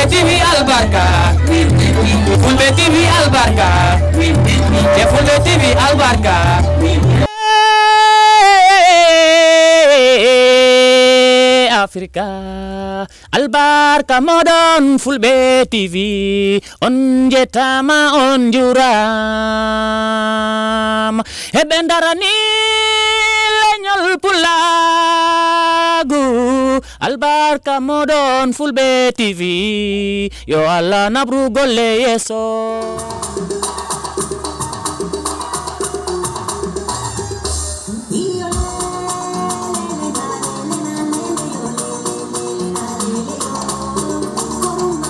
TV albarka Fulbe TV albarka te Fulbe TV albarka Africa albarka modon Fulbe TV on jetama on juram e bendarani leñol pulagu albarka modon Fulbe TV yo Allah nabru golle yeso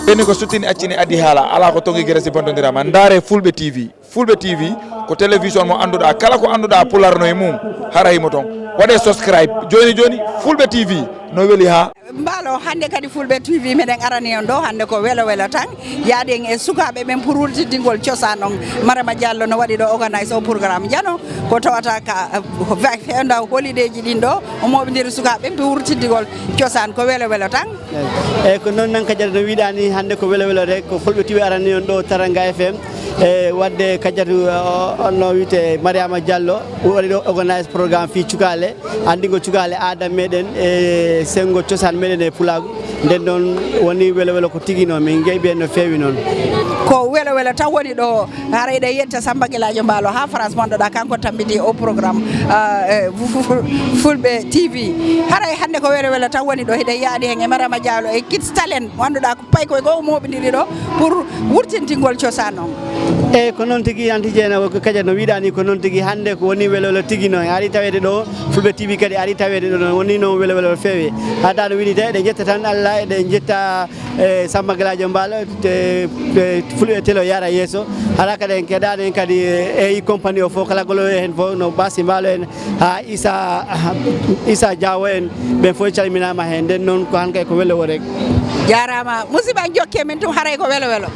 ɓeni ko suttini accini adi haala ala ko tongi guere si bondodirama ndaare Fulbe TV ko télévision mo anduɗa kala ko anduɗa pularno e mum harayimo toon waɗe subscribe joni Fulbe TV no weeli ha mbalo hande kadi Fulbe TV meɗen arani on ɗo hande ko welo tan yaaden e sukaɓe ɓen pour wurtidigol cosaan on Marama Diallo no waɗi ɗo organise o programme jano ko tawata ka fewda holiday ji ɗin ɗo o moɓidiri sukaɓe pour wurtidigol cosaan ko welo tan eyyi ko noon nan kadiata no wiɗani hande ko welo rek ko Fulbe TV arani on ɗo Taranga FM e wadde kadiatu onno wiyete Mariama Diallo waɗi ɗo organise programme fi cukale andigo cukale aada meɗen e sengo cosaan meɗen e Pulagu nden noon woni welo ko tigui noon min jeyɓe no fewi noon ko welo tan woni ɗo harayɗe yetta Samba Gueladio Mballo ha France monɗoɗa kanko tambiti o programme Fulbe TV haray hande ko welo tan woni ɗo hiɗen yaadi hen e Marama Diallo e Kids Talent wanduɗa ko pay koye go moɓidiri ɗo pour wurtintingol cosaan on eyyi ko noon tigui antijeena ko kadia no wiɗani ko noon tigui hande ko woni welo tigui noon ari tawede ɗo Fulbe TV kadi ari tawede ɗo noon woni noon welo fewi hada no wiɗi eɗen jetta tan Allah eɗen jetta Samba Gueladio Mballo Fulbe telo yara yesso hala kadi en keɗani en kadi e compagnie o fof kala golo hen fof no Basi Mballo en ha Issa Diawo en ɓen fof calminama hen nden noon ko hankkay ko welo rek jarama musidɓe jokke men tum haray ko welo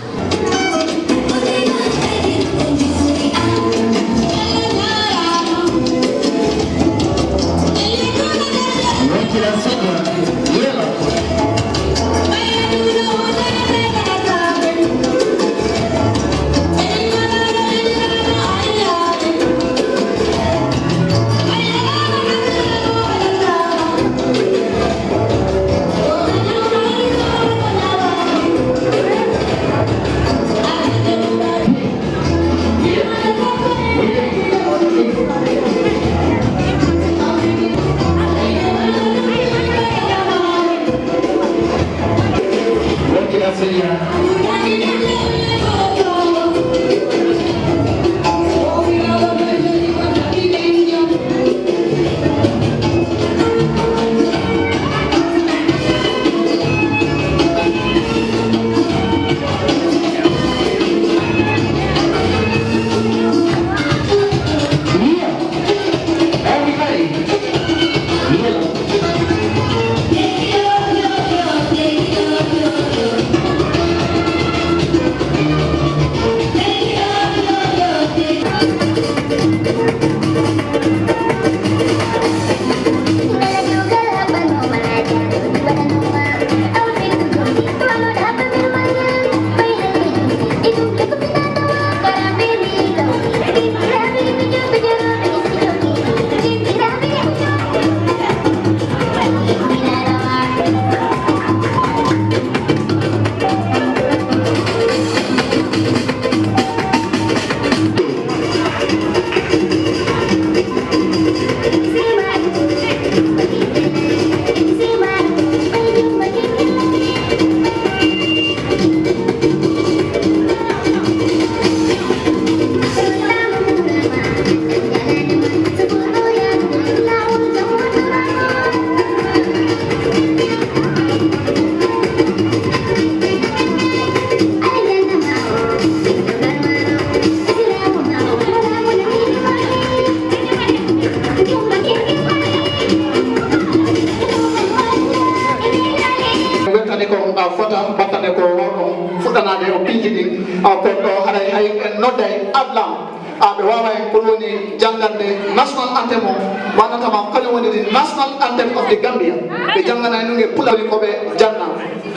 ɓe wawa en ko woni jangande national anthem o wanatama kañum woni the national anthem of the Gambia ɓe jangana ɗum e pulari koɓe janna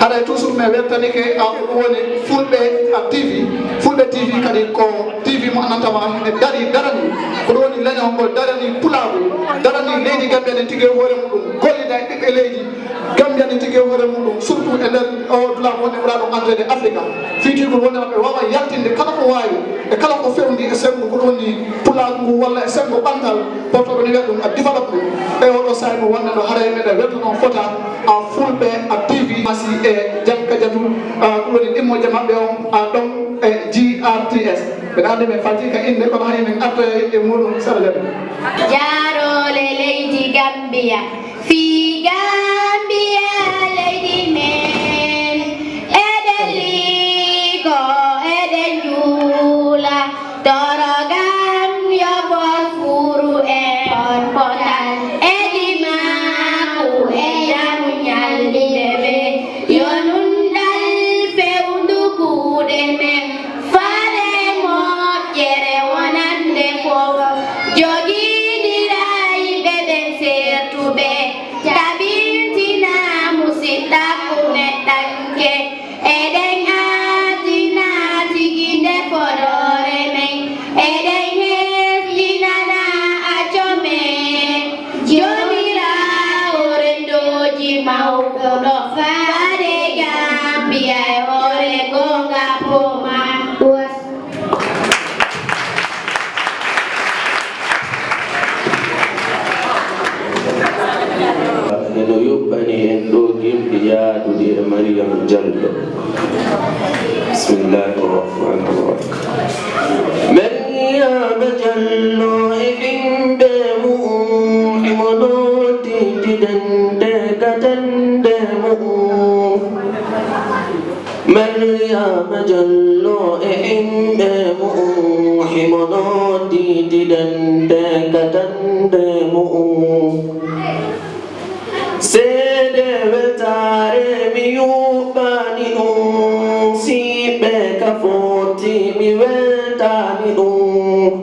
haɗa toujours mi weltanike woni fulɓe TV kadi ko TV mo anantama e darani ko ɗum woni leñol ngol darani pulagu darani leydi Gambia ne tigui hoore muɗum gollida e ɓiɓɓe leydi Gambia ne tigui hoore muɗum surtout e nder o dula wonde ɓuraɗo entrede Afrique fiitigol wonde maɓe wawa yaltinde kala ko wawi e kala ko fewndi e sengo ko ɗum woni pulagu ngu walla e sengo ɓangal portoɓe ne wiya ɗum a développement e oɗo sahi mo wonde ɗo haara meɗen welto noon fota fulɓe TV masi e jankadiatu ɗum woni ɗimmoje maɓɓe on ɗon e GRTS ɓeɗa andi men fati ka inde kono hani men arta e muɗum sara jaɓe jarole leydi Gambia fi Gambia leydi men eɗen ligo eɗen juula torogam yobo furu e on potal eɗi maku e jamu ñallideɓe yonundal fewndu kuuɗe men fare moƴƴere wonande fof jogiɗira yimɓe ɓen sertuɓe tabintina musidɗa kuneɗɗanke eɗen aadina tigi nde fodore men eɗen heflinana acco men jomirawo rendoji mawɗo fare Gambia e hoore gonga poma eno yuɓɓani en ɗo gimɗi yaadude e Mariam Diallo. Bismillahi rahmani rahim. Mariam Diallo e himɓe mum imo nottiɗinde gatande mum. Mariam Diallo e himɓe mum imo nottiɗinde gatande mum. Sede weltare mi yuɓɓani ɗum siɓe ka foti mi weltani ɗum.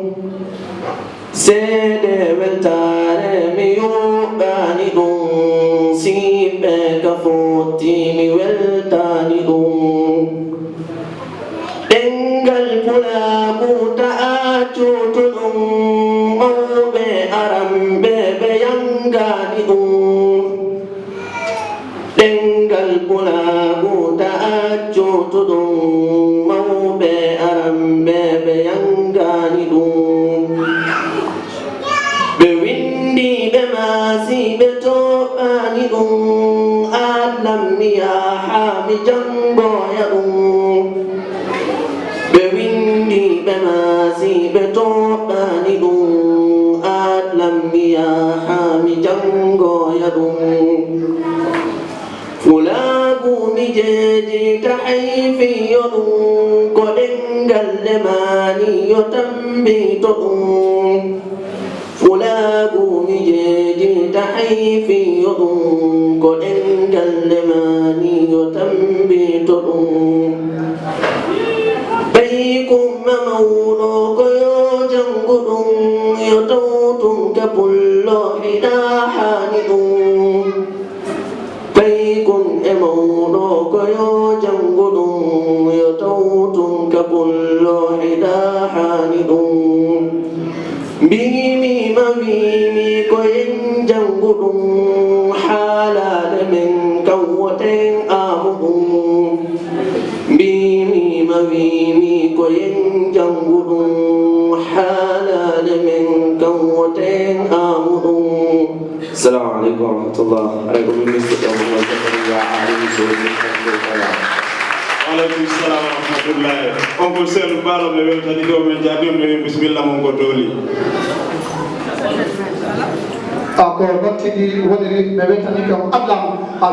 Sede weltare mi yuɓɓani ɗum siɓe ka foti mi weltani ɗum. Ɗengal pulaku ta'acutu ɗum mawɓe aramɓe ɓe yangani ɗum. Ɗengal pulaku ta'acutu ɗum mawɓe aramɓe ɓe yangani ɗum. Ɓe windi ɓe maasi ɓe toɓani ɗum alammiya ha mi jangoya ɗum. Ɓe windi ɓe maasi ɓe toɓani ɗum alammiya ha mi jangoya ɗum. Fulagu mi jeji ta haifi yo ɗum ko ɗengal lemani yo tambito ɗum. Fulagu mi jeji ta haifi yo ɗum ko ɗengal lemani yo tambito ɗum. Ɓeykumma mawɗo ko yo jangu ɗum yo tawtum ka pullo hiɗa hani ɗum. Ɓeykun e mawɗo ko yo jangu ɗum yo tawtum ka pullo hiɗa hani ɗum. Mbimi ma wimi ko yen jangu ɗum haalade men kan woten amu ɗum. Mbimi ma wimi ko yen jangu ɗum haalade men kan woten amu ɗum. Assalamu alaikum warahmatullah. Alaikum salam wa rahmatullah. On ko selu balo me weltani do men jabi me bismillah mon ko doli. ko non tigi woniri ɓe weltani kam ablam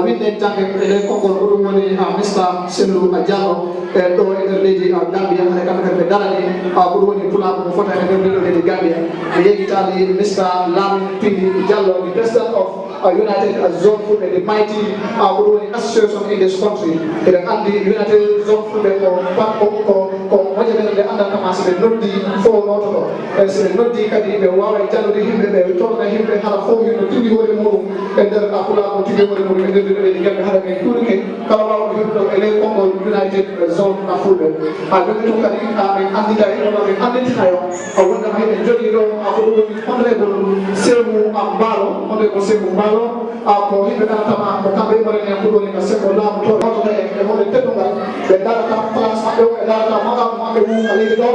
winde jange ele konngol ko ɗum woni Mr Sellou Diallo e ɗo e nder leydi Gambia hade kamɓe kadi ɓe darani ko ɗum woni pulaɓe mo fota e nder ɗiɗo leydi Gambia ɓe yeggitali Mr Lamin Pindi Diallo, the president of United Zone Food and the mighty ko ɗum woni association in this country eɗen andi United Zone Food ko moƴƴere nde andantama so ɓe noddi fo noto ɗo so ɓe noddi kadi ɓe wawa jallude yimɓe ɓe tolna yimɓe hala fof hino tigi hoore muɗum e nder pulaar mo tigi hoore muɗum e nder ɗiɗi gemɓe haɗa men tuurike kala wawɗo heɓuɗo e ley konngol united zone fulɓe ha joni tun kadi min andita e ɗono min anditinayo wondema heɓe jogui ɗo ko ɗum woni honorable Sémou Mballo honorable Sémou Mballo ko yimɓe ganatama ko kamɓe immorene ko ɗoni ka sembo laamotoɗo notoɗa e hoɗe teddungal ɓe darata place maɓɓe o ɓe darata magamu maɓɓe mum ka leydi ɗo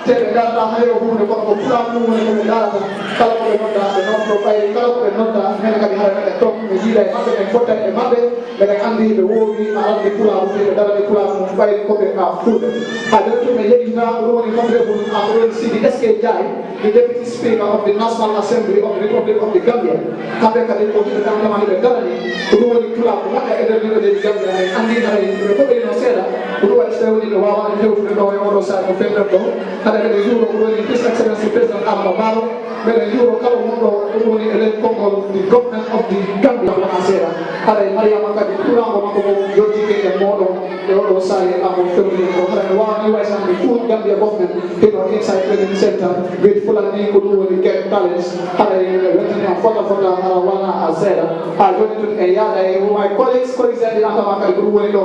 te ɓe darata hay o hunde kono ko pulaar mum woni koɓe darata kala koɓe nodda ɓe noddo ɓayri kala koɓe nodda mene kadi hara meɗen toon ɓe jiiɗa e maɓɓe ɓe fotta e maɓɓe ɓeɗen andi ɓe wowi a arde pulaar mum ɓe darade pulaar mum ɓayri koɓe fulɓe ha joni tun ɓe yeɗinta ɗum woni honorable akoɗon Sidi SK Jai the deputy speaker of the National Assembly of the Republic of the Gambia kamɓe kadi ko yimɓe gantamani ɓe darani ko ɗum woni pulaar ko waɗa e nder yimɓe leydi Gambia en andi hay ɓe koɓerino seeɗa ko ɗum waɗi so tawi woni ɓe wawani hewtude ɗo e oɗo saaha ko femɗen ɗo haɗa kadi juuro ko woni his excellency président Adama Barrow mbeɗen juuro kala wonɗo ɗum woni e ley konngol the government of the Gambia wona seeɗa haɗa Mariama kadi turango makko mo yottike e moɗon e oɗo saaha amo fewtide ko haɗa mi wawani waysande full Gambia government hino inside training center with Fulani ko ɗum woni get talents haɗa weltani on fota hara wona a seeɗa ha joni tun e yaada e my colleagues aɗi antama kadi ko ɗum woni ɗo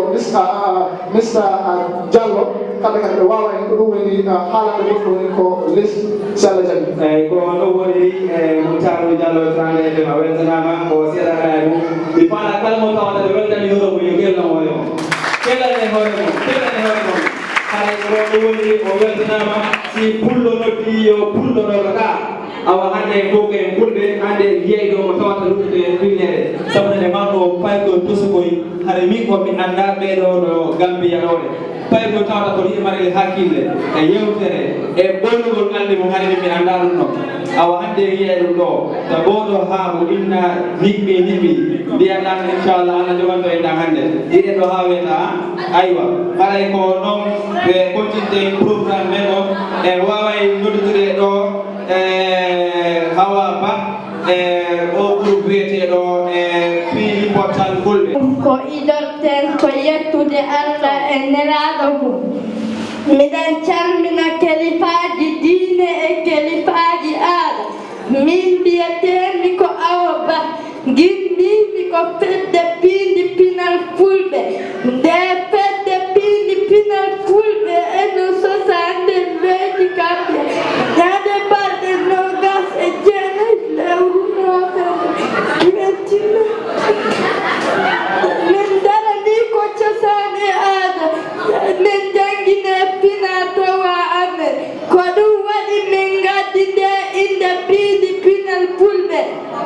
Mr Diallo kamɓe kadi ɓe wawa en ko ɗum woni haalande goɗɗo woni ko list so Allah jaɓi eyyi ko ɗo woni Moutarou Diallo trande FM a weltanama ko seeɗa mum mi faala kala mo tawata ɓe weltani hoore mum yo gelno hoore mum kelane hoore mum hay ko ɗo woni o weltanama si pullo noddi yo pullo ɗoɗoɗa awa hande foke en fulɓe hande yeyɗo mo tawata luttude ɗinnere sabunede manko paygol tosukoy haɗa min ko mi anda ɓeɗo ɗo Gambia ɗone paygol tawata ko ɗiɗi marel hakkille e yewtere e ɓollugol ɓalɗe mum haɗa mi anda ɗum ɗo awa hande wiye ɗum ɗo ta ɓoɗo ha mo inna niɓɓi mbiyaɗan inchallah Allah joganto en ɗa hande ɗiɗen ɗo ha weta aywa haɗay ko noon ɓe continte programme men o e waway noddude ɗo Hawa Ba o groupe wiyeteɗo Pili Portal Fulɓe ko idorten ko yettude Allah e nelaɗo mum miɗen calmina kelifaji diine e kelifaji aada min mbiyetemi ko Awa Ba gimmimi ko fedde Pindi Pinal Fulɓe nde fedde Pindi Pinal Fulɓe eno sosande leydi Gambia ñande balɗe nogas e jeenayi lewru Novembre 29 min darani ko cosaan e aada min jangine pina tawa amen ko ɗum waɗi min gaddi nde inde Pindi Pinal Fulɓe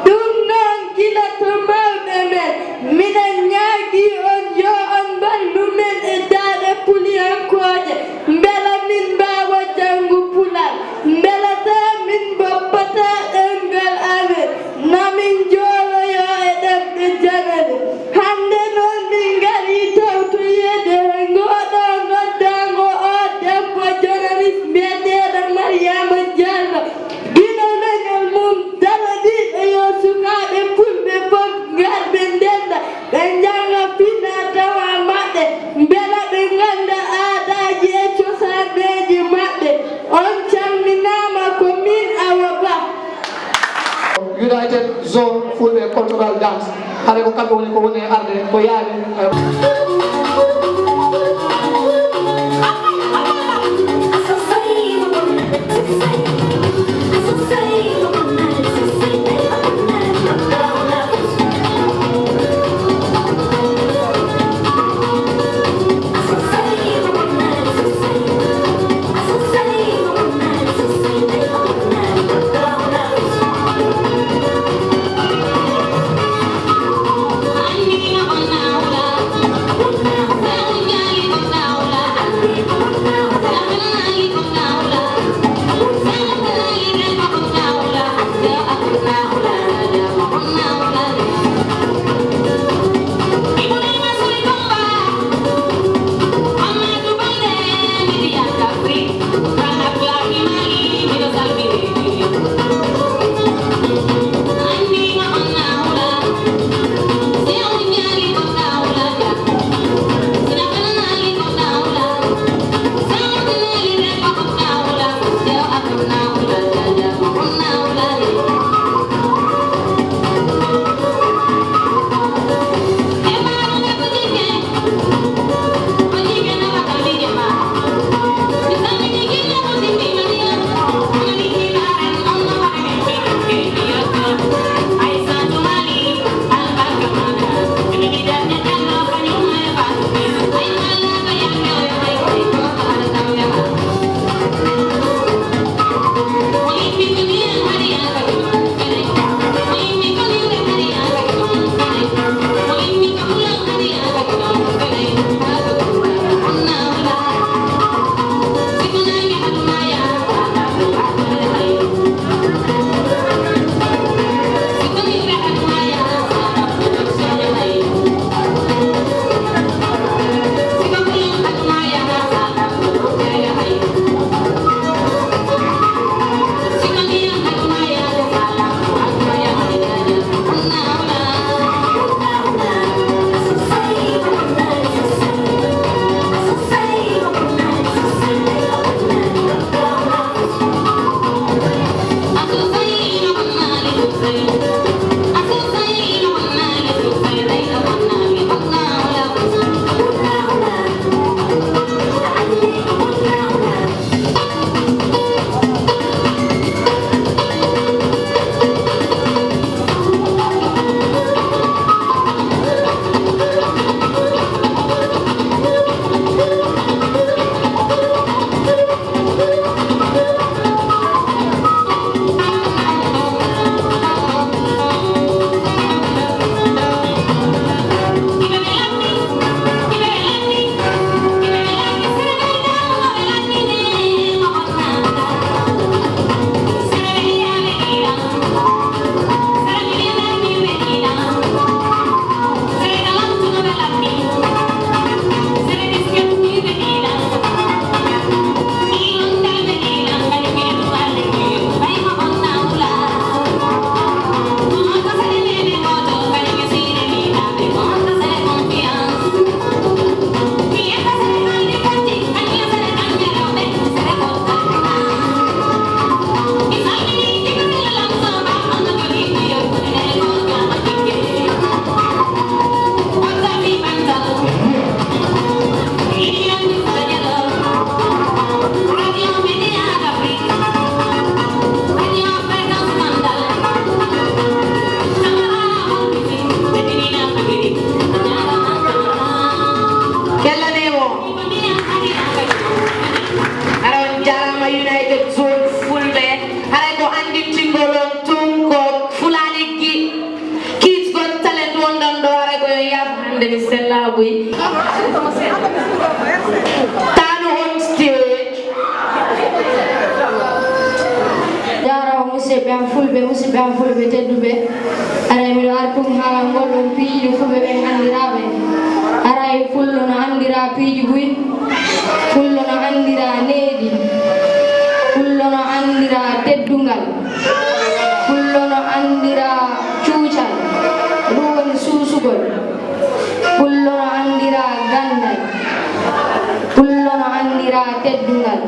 ɗum noon gila to mawɓe men miɗen ñaagi on yo on mballu men e daaɗe puliyankoje mbela min mbawa janngu pulal mbelata min boppata ɗemgal amen namin jooloyo e ɗemɗe janane hande noon min ngari tawtoyede e ngoɗo noddango o debbo journaliste mbiyeteɗo Mariama Diallo gila leñol mum daraniɓe yo sukaɓe fulɓe fof garɓe ndenda ɓe janga fina tawa maɓɓe mbela ɓe ganda aadaji e cosaneji maɓɓe on calminama ko min Awa Ba United Zone Fulɓe Cultural Dance haɗa ko kamɓe woni ko woni arde ko yaali Anima on our fulɓe tedduɓe aray miɗo artum haala gollon piiji fulɓe ɓen andiraɓe aray fullo no andira piiji buy fullo no andira needi fullo no andira teddungal fullo no andira cuucal ɗum woni suusugol fullo no andira gandal fullo no andira teddungal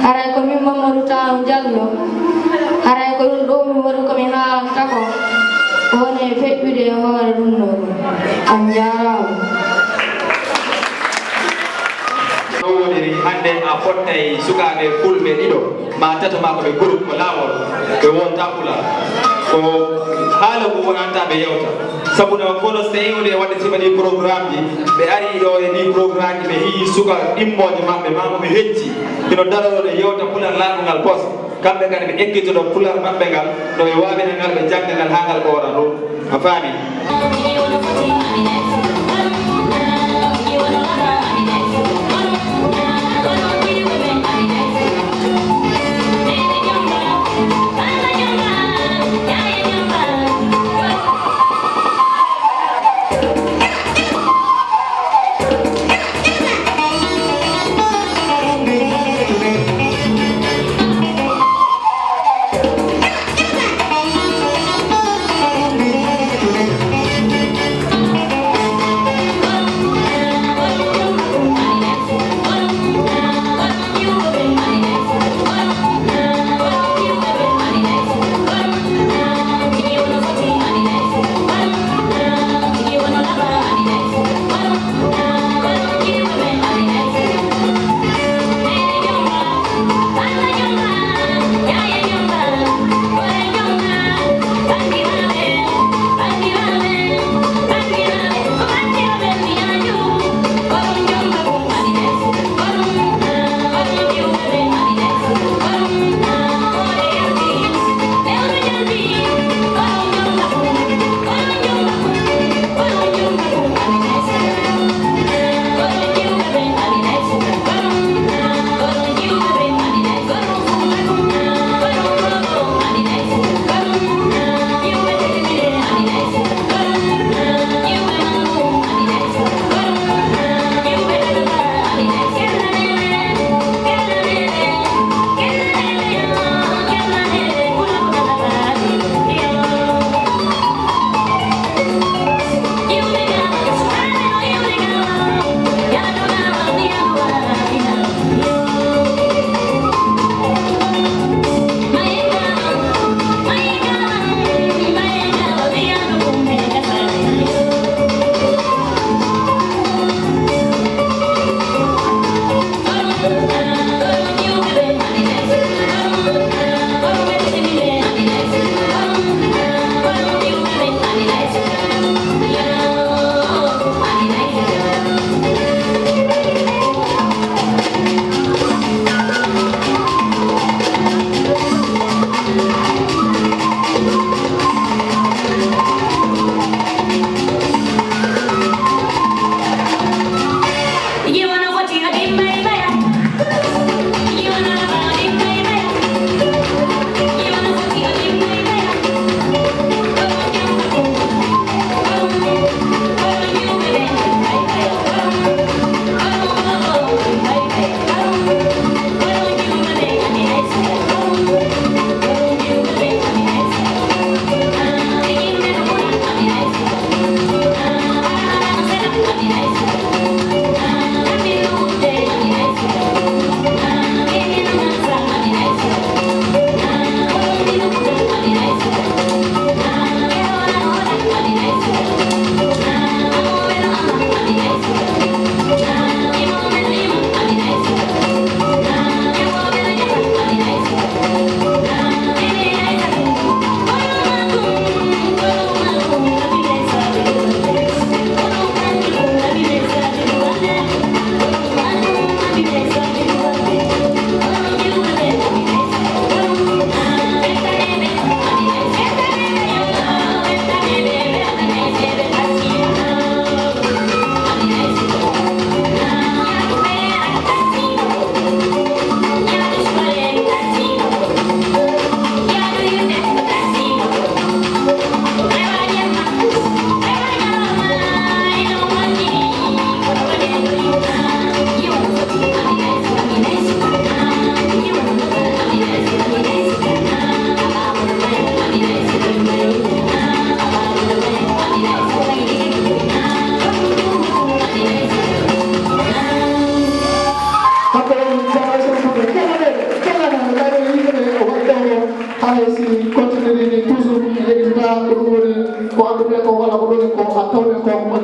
haray ko min Mamadou Taw Diallo haray ko ɗum ɗo mi waɗi komi haalanta ko woni feƴƴude e hoore ɗum ɗo on jarama no woniri hande a fottay sukaɓe fulɓe ɗiɗo ma tatoma koɓe groupe ko lawol ɓe wonta pula ko haala ko wonantaɓe yewta sabu no kono so tawi woni wadde simaɗi programme ji ɓe ari ɗo e ɗi programme ji ɓe hii suka ɗimmoje maɓɓe mamo ɓe hecci ino darorode yewta pular laaɓungal pos kamɓe kadi ɓe ekkitoɗo pular maɓɓe ngal no ɓe wawina ngal ɓe jangga ngal ha ngal ɓoora ɗum a faami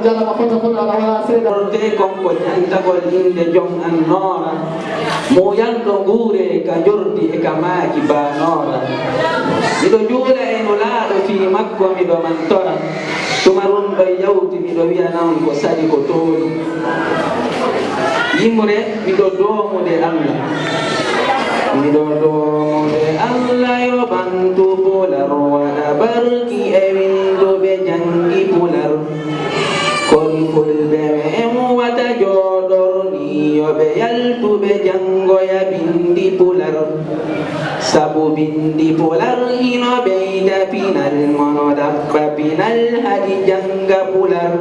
jarama fota fota ala wala seeda te konko ñantagol inde jom annora mo yanɗo guure ka jordi e ka maaki banora miɗo juula e no laaɗo fi makko miɗo mantora tuma rumɗo yawti miɗo wiya nan ko sadi ko tooli yimre miɗo doomude Allah miɗo doomude Allah yo bantu pular waɗa barki e windoɓe jangi pular kono fulɓe en wata jooɗorni yoɓe yaltuɓe jangoya bindi pular sabu bindi pular hino ɓeyda pinal mono ɗaɓɓa pinal hadi janga pular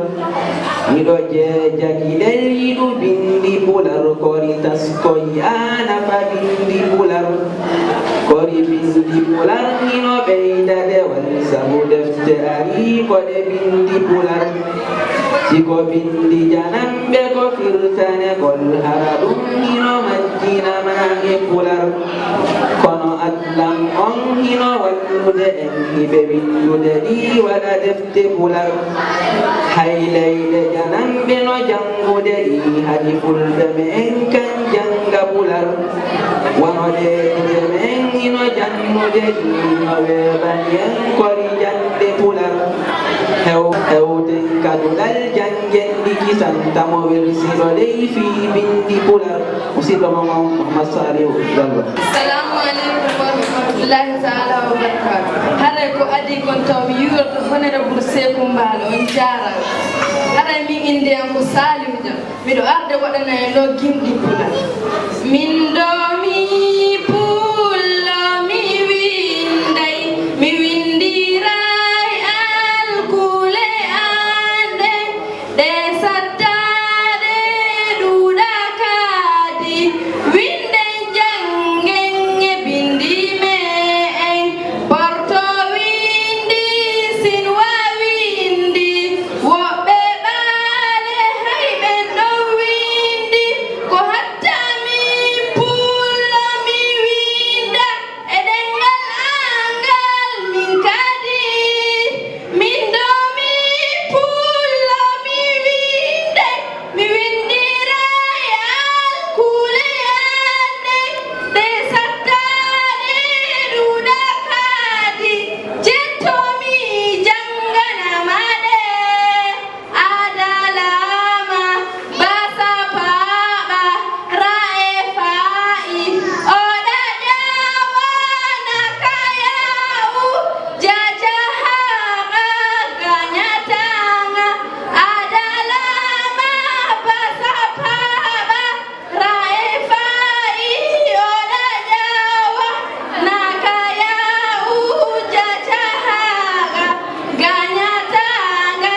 miɗo jejagiɗel yiɗu bindi pular kori taskoyi anafa bindi pular kori bindi pular hino ɓeyda dewal sabu defte ari koɗe bindi pular siko bindi janamɓe ko firtane gol hara ɗum hino majjinama e pular kono adlam on hino wallude en hiɓe windude ɗi waɗa defte pular hay leyɗe janamɓe no jangude ɗi hadi fulɓe me en kan janga pular wono ɗeɗe men hino jannude ɗi no weɓani en kori jande pular hewten kaduɗal jangen ɗiki santamo welsiɗo ley fi bindi pular musidɗo mama Mouhammad Saliou Diallo. Assalamu alaikum wa rahmatullahi ta'ala wa barakatuh. Hare ko adi kon taw mi yurto honorable Sekou Mbalo on jara. Hare min inde am ko Saliou Dia. Miɗo arde waɗana en ɗo gimɗi pular. Min ɗo mi pulla mi winday mi windiray alkule ande ɗe sattade ɗuɗa kadi winde jangen e bindi me en porto windi sinwa windi woɓɓe ɓaale hay ɓen ɗo windi ko hatta mi pulla mi winda e ɗengal angal min kadi min ɗo mi pulla mi winde mi windiray alkule ande ɗe sattade ɗuɗa kadi jettomi janganamaɗe adalama basa paɓa rae fa'i oɗa ƴawana kayawu jajahaɓa ganyatanga adalama basa paɓa rae fa'i oɗa ƴawana kayawu jajahaɓa ganyatanga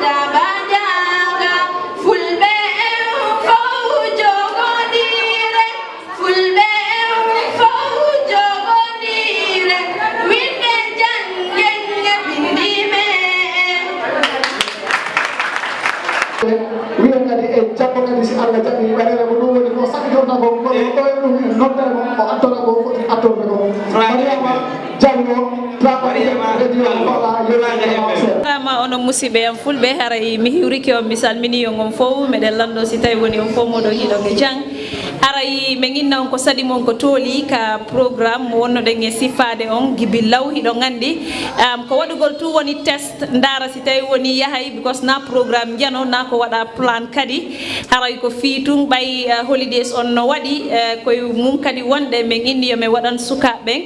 dabajanga fulɓe en fow jogodire fulɓe en fow jogodire winde jangen e bindi me wiyen kadi e jabbo kadi si Allah jaɓi ɓerere ko ɗum woni ko sakkitorta ko kono ɗoye ɗum noddere mo o attora ko foti attorde ko Mariama Diallo ma ono musidɓe am fulɓe haray mi hiwriki on mi salmini on on fof meɗen lando si tawi woni on fof moɗo hiɗoge jang haray ɓe ginna on ko saɗi mon ko tooli ka programme wonnoɗen e sifade on gibi law hiɗo gandi ko waɗugol tu woni test dara si tawi woni yahay because na programme jano na ko waɗa plan kadi haray ko fiitum ɓay holidays on no waɗi koye mum kadi wonɗe min inni yo mi waɗan sukaɓeɓen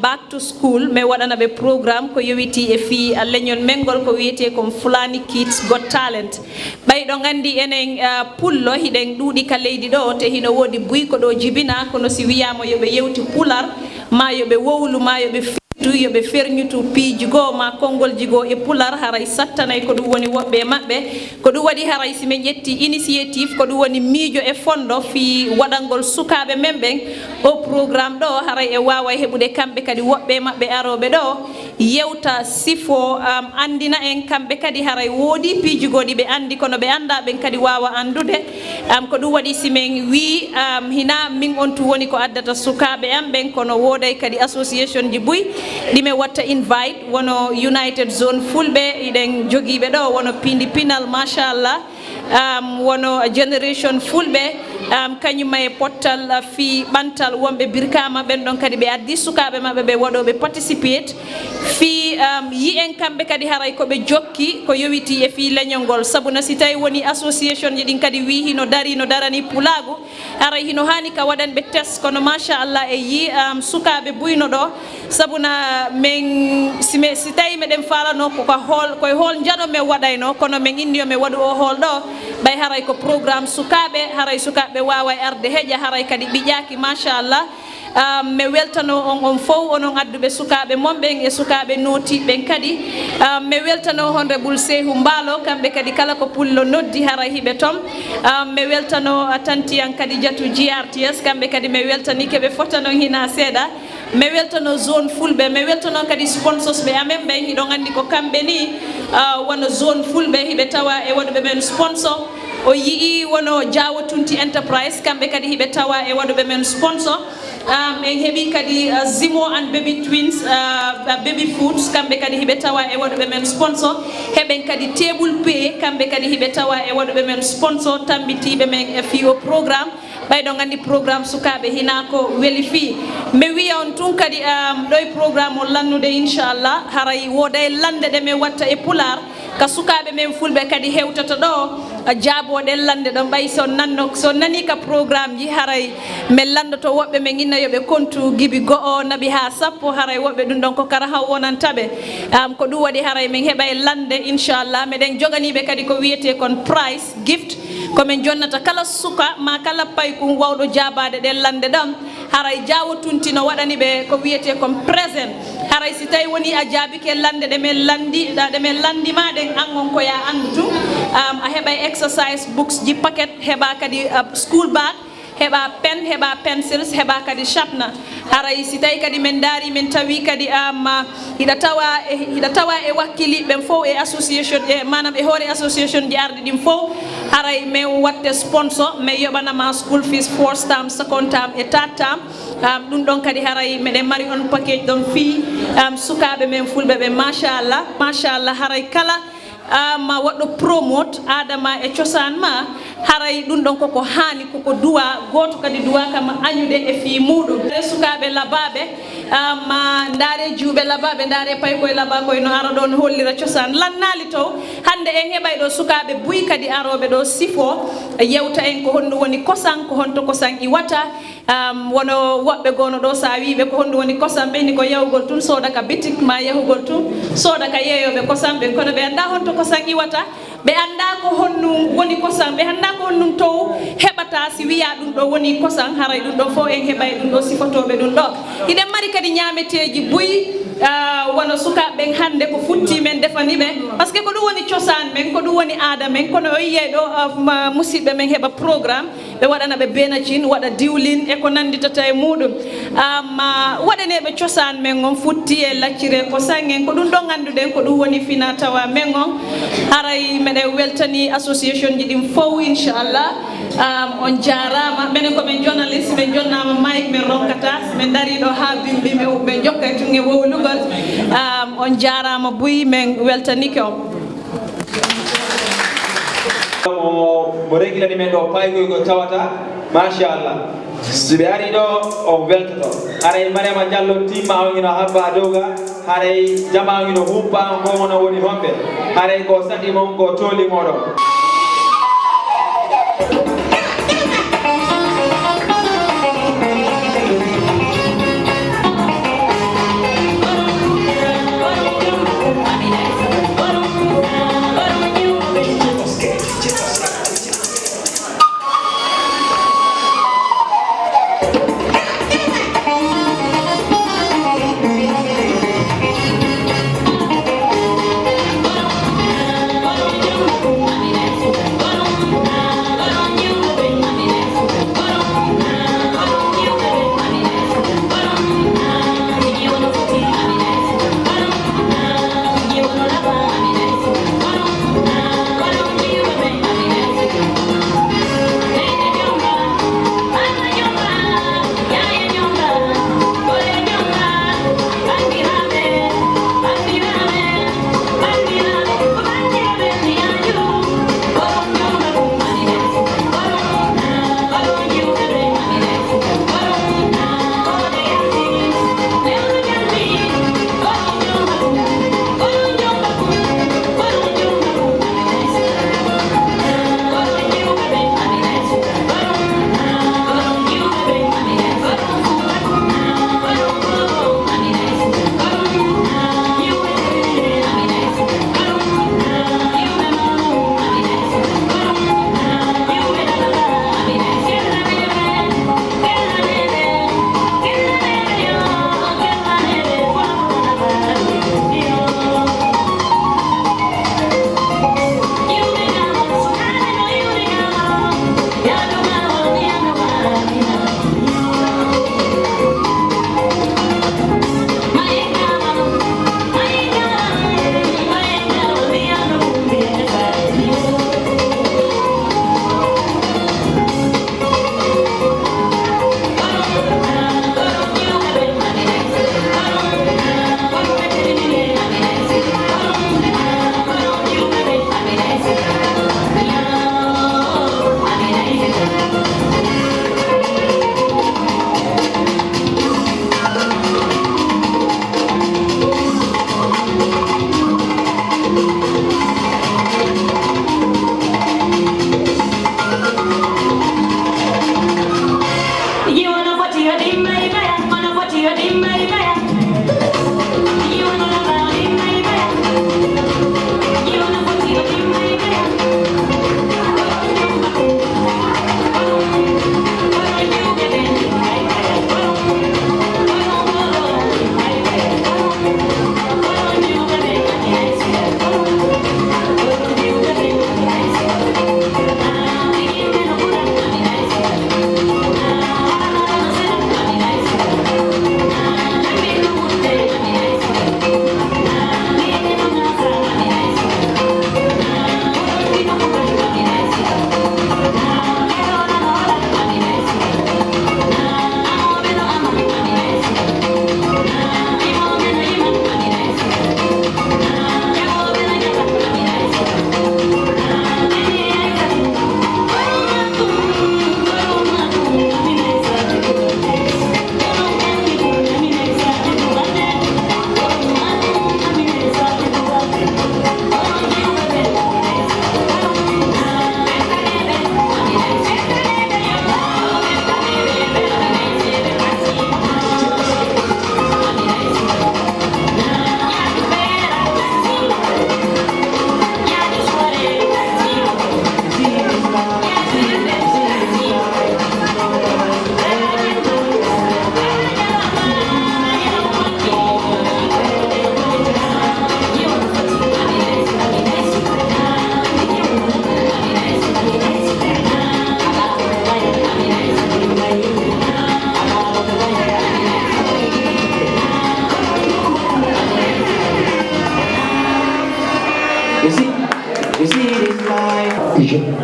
back to school mi waɗanaɓe programme ko yowiti e fi leñol mengol ko wiyete kon Fulani Kids Got Talent ɓayɗo gandi enen pullo hiɗen ɗuuɗi ka leydi ɗo te hino wodi buyko ɗo jibina kono si wiyama yoɓe yewti pular ma yoɓe wowlu ma yoɓe fitu yoɓe ferñutu piiji goo ma konngol jigo e pular haray sattanay ko ɗum woni woɓɓe maɓɓe ko ɗum waɗi haray si min ƴetti initiative ko ɗum woni miijo e fondo fi waɗangol sukaɓe men ɓen o programme ɗo haray e wawa heɓude kamɓe kadi woɓɓe maɓɓe aroɓe ɗo yewta sifo andina en kamɓe kadi haray woodi piijugoɗi ɓe andi kono ɓe anda ɓen kadi wawa andude ko ɗum waɗi simin wi hina min on tu woni ko addata sukaɓe am ɓen kono wooday kadi association ji ɓuy ɗime watta invite wono United Zone Fulɓe iɗen jogiiɓe ɗo wono Pindi Pinal machallah wono Generation Fulɓe kañum e pottal fi ɓantal wonɓe Birkama ɓen ɗon kadi ɓe addi sukaɓe maɓɓe ɓe waɗoɓe participate fi yi en kamɓe kadi haray koɓe jokki ko yowiti e fi leñol ngol sabuna si tawi woni association ji ɗin kadi wi hino darani pulagu haray hino hani ka waɗanɓe test kono machallah e yi sukaɓe buyno ɗo sabuna min si tawi meɗen falano koye hol jaɗo men waɗayno kono min inni yo mi waɗu o hol ɗo ɓay haray ko programme sukaɓe haray sukaɓe wawa arde heƴa haray kadi ɓiƴaki machallah mi weltano on fof onon adduɓe sukaɓe monɓen e sukaɓe notiɓɓen kadi mi weltano honorable Sehou Mballo kamɓe kadi kala ko pullo noddi haray hiɓe toon mi weltano tantiyan kadi Diatou GRTS kamɓe kadi mi weltani keɓe fotano hina seeɗa mi weltano zone Fulɓe mi weltano kadi sponsors ɓe amen ɓen hiɗon andi ko kamɓe ni wono zone Fulɓe hiɓe tawa e waɗuɓe men sponsor o yii wono Jawo Tunti Enterprise kamɓe kadi hiɓe tawa e waɗuɓe men sponsor en heeɓi kadi Zimo and Baby Twins Baby Foods kamɓe kadi hiɓe tawa e waɗuɓe men sponsor heɓen kadi Table Pay kamɓe kadi hiɓe tawa e waɗuɓe men sponsor tambitiɓe men e fiyo programme ɓayɗo gandi programme sukaɓe hina ko weeli fi mi wiya on tun kadi ɗo e programme o lannude inchallah haray wooday lande ɗe min watta e Pular ka sukaɓe men Fulɓe kadi hewtata ɗo jaaboɗen lande ɗo ɓay so nani ka programme ji haray min landoto woɓɓe min inna yoɓe kontu gibi go'o naɓi ha sappo haray woɓɓe ɗum ɗon ko kara haw wonantaɓe ko ɗum waɗi haray min heeɓa e lande inchallah meɗen joganiɓe kadi ko wiyete kon price gift komin jonnata kala suka ma kala paykum wawɗo jabade ɗen lande ɗam haray Jawo Tunti no waɗani ɓe ko wiyete kon présent haray si tawi woni a jaabike lande ɗe min landima ɗen an on koya andu a heɓay exercise books ji paquet heɓa kadi school bag heɓa pen heɓa pencils heɓa kadi chapna haray si tawi kadi min daari min tawi kadi hiɗa tawa e wakkili ɓen fof e association manam e hoore association ji arɗi ɗin fof haray min watte sponsor min yoɓanama school fees first term second term e third term ɗum ɗon kadi haray meɗen mari on package ɗon fi sukaɓe men Fulɓe ɓe machallah haray kala ma waɗɗo promote adama e cosaan ma haray ɗum ɗon koko hani koko duwa goto kadi duwa kam añude e fi muɗum e sukaɓe labaɓe ma ndaare juuɓe labaɓe ndaare pay koye laba koye no ara ɗo no hollira cosaan lannali to hande en heɓay ɗo sukaɓe buy kadi aroɓe ɗo sifo yewta en ko honɗum woni kosan ko honto kosan iwata wono woɓɓe gono ɗo sa wiɓe ko honɗum woni kosam ɓeni ko yahugol tun soda ka bitik ma yahugol tun soda ka yeeyoɓe kosam ɓen kono ɓe anda honto kosan iwata ɓe anda ko honɗum woni kosam ɓe anda ko honɗum tow heɓata si wiya ɗum ɗo woni kosam haray ɗum ɗo fof en heɓay ɗum ɗo sifotoɓe ɗum ɗo hiɗen mari kadi ñameteji buy wono sukaɓe hande ko futti men defani ɓe par ce que ko ɗum woni cosaan men ko ɗum woni aada men kono o yiyay ɗo musidɓe men heɓa programme ɓe waɗana ɓe benacine waɗa diwlin e ko nanditata e muɗum waɗaneɓe cosaan men on futti e laccire ko sangen ko ɗum ɗon ganduɗen ko ɗum woni fina tawa men on haray meɗen weltani association ji ɗin fof inchallah on jarama minen komin journaliste min jonnama mike min ronkata min dari ɗo ha bimbi min jokkay tun e wowlugol on jarama buy min weltanike on mo reglani men ɗo paygoy ko tawata machallah so ɓe ari ɗo o weltoto haray Mariama Diallo timma o ino habba dowga haray jama o ino hubba ko hono woni homɓe haray ko sadi mon ko tooli moɗon vision.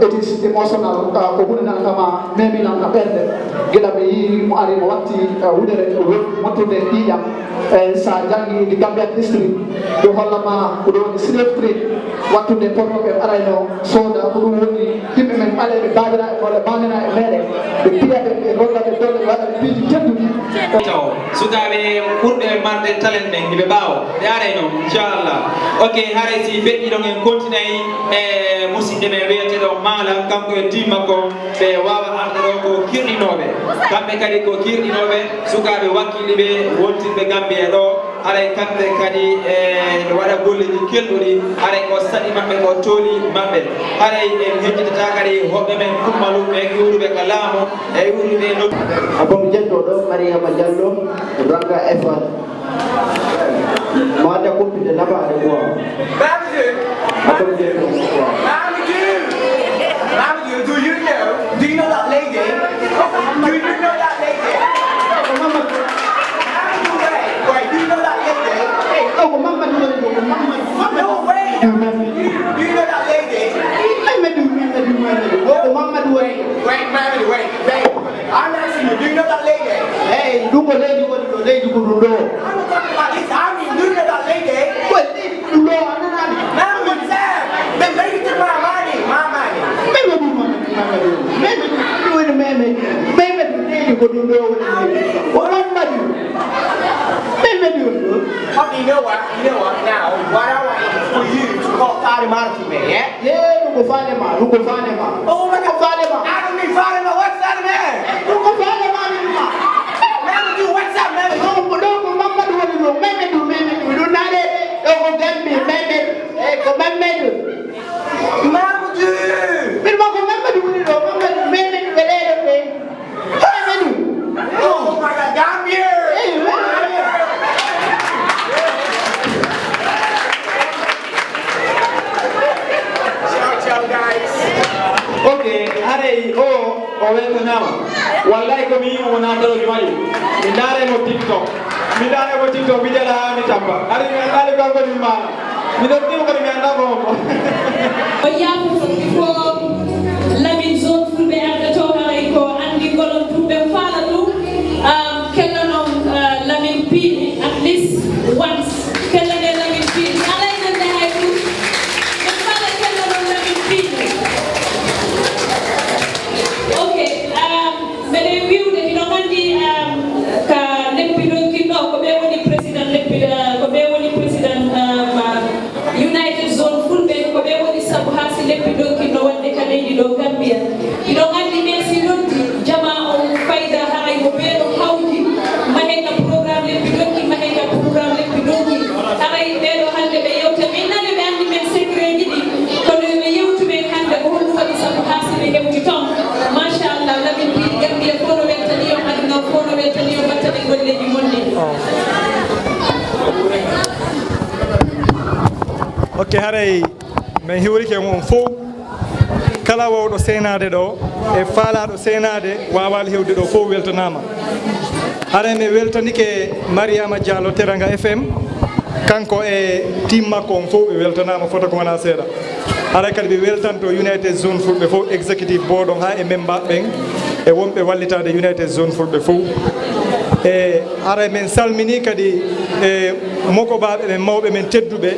It is emotional ko hunana kama memi nan ka perde gila be yi mo ari mo watti wudere motude diyam sa jangi di Gambia district do hollama ko do slave trade wattude porto be arayno soda ko dum woni timbe men pale be badira ko le banana e mede be piade be rolla be dole wala be piji teddudi taw sukabe kurde marde talent ne be bawo de arayno inshallah okay hare si beddi don en continue e musidde me wiyete do mala kanko e timma ko be wawa arde do ko kirɗinoɓe kamɓe kadi ko kirɗinoɓe sukaɓe wakkiliɓe wontinɓe Gambia ɗo haray kamɓe kadi e waɗa golleji kelɗuɗi haray ko saɗi maɓɓe ko tooli maɓɓe haray en hejjitata kadi hoɓɓe men kummaluɓe yuruɓe ka laamu e yuruɓe no abomi jetto ɗo Mariama Diallo ranga effort mo anda kumpide nafaade ko abomi jetto Do you know that lady? Do you know that lady? Wait, do you know that lady? Hey, oh, Mama, no way. Do you know that lady? Oh, Mama, wait, babe. I'm asking you, do you know that lady? Hey, do what lady want to lady could do. I'm not talking about this. I mean, do you know that lady? Well, you know, now what's that? The lady took my money. You know what? Now, what I want is for you to call Fatima to me, yeah? Yeah, look at Fatima. Oh my God, Fatima! I don't mean Fatima. What's that, man? Look at Fatima. Man, do what's up, man? No, Mama, do do not let go Gambia, Mama, do. Oh my God, Gambia! okay haray o o weltanama wallahi komi yimo wona daloji mari mi daremo TikTok mi jala mi tamba ari kanko ni mana mi ɗon ɗimo kadi mi anda bonko o yaafo before Lamin zone fulɓe arde to haray ko andi golon tumɓe faala ɗum kellanon Lamin piini at least once kellane Lamin piini alaynande hay ɗum ɓe faala kellanon Lamin piini ok mbeɗe wiwde ino andi ka leppiɗonkinɗo ko ɓe woni président ko ɓe woni président United Zone fulɓe ko ɓe woni sabu ha si leppiɗonkinɗo wonde ka leydi ɗo Gambia ino andi men si noddi jama on fayda haray ko ɓeɗo hawdi mahenga programme leppiɗonki mahenga programme leppiɗonki haray ɓeɗo hande ɓe yewta min nane ɓe andi men secret ji ɗi kono ɓe yewtumen hande ko honɗum waɗi sabu ha si ɓe hewti ton machallah Lamin piɗi Gambia fo no weltani on aduna fo no weltani on wattani golleji gonɗi ok haray min hiwrike mon fof kala wawɗo senade ɗo e faalaɗo senade wawal hewde ɗo fof weltanama haray mi weltanike Mariama Diallo Teranga FM kanko e team makko on fof ɓe weltanama fota ko wona seeɗa haray kadi ɓe weltanto United Zone fulɓe fof executive board on ha e memba ɓen e wonɓe wallitade United Zone fulɓe fof e haray min salmini kadi e mokobaɓe ɓen mawɓe men tedduɓe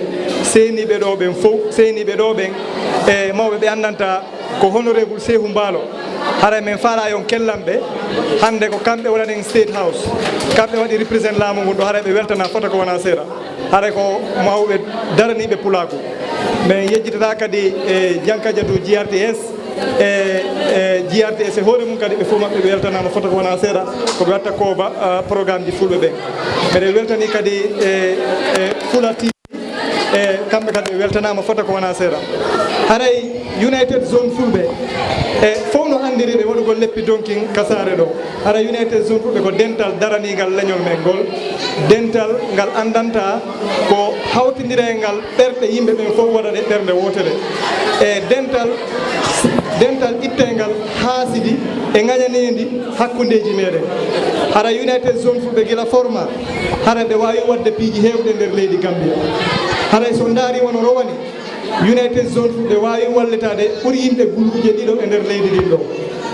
seniɓe ɗo ɓen fof seniɓe ɗo ɓen e mawɓe ɓe andanta ko honorable Sehu Mballo haray min faala yon kellamɓe hande ko kamɓe waɗanen State House kamɓe waɗi représente laamu ngun ɗo haray ɓe weltana fota ko wona seeɗa haray ko mawɓe daraniɓe pulaku min yejjitata kadi e Jankaja du GRTS e GRTS e hoore mum kadi ɓe fof maɓɓe ɓe weltanama fota ko wona seeɗa koɓe watta koba programme ji fulɓe ɓen mbeɗe weltani kadi e Fula TV e kamɓe kadi ɓe weltanama fota ko wona seeɗa haray United Zone fulɓe e fof no andiri ɓe waɗugol leppi donkin kasare ɗo haray United Zone fulɓe ko dental daranigal leñol men ngol dental ngal andanta ko hawtidire ngal ɓerɗe yimɓe ɓen fof waɗaɗe ɓerde wotere e dental ittengal haasidi e ŋañanendi hakkundeji meɗen hara United Zone fulɓe gila forma hara ɓe wawi wadde piiji hewɗe nder leydi Gambia haray so daari wono rowani United Zone fulɓe wawi wallitade ɓuuri yimɓe guluje ɗiɗo e nder leydi ɗin ɗo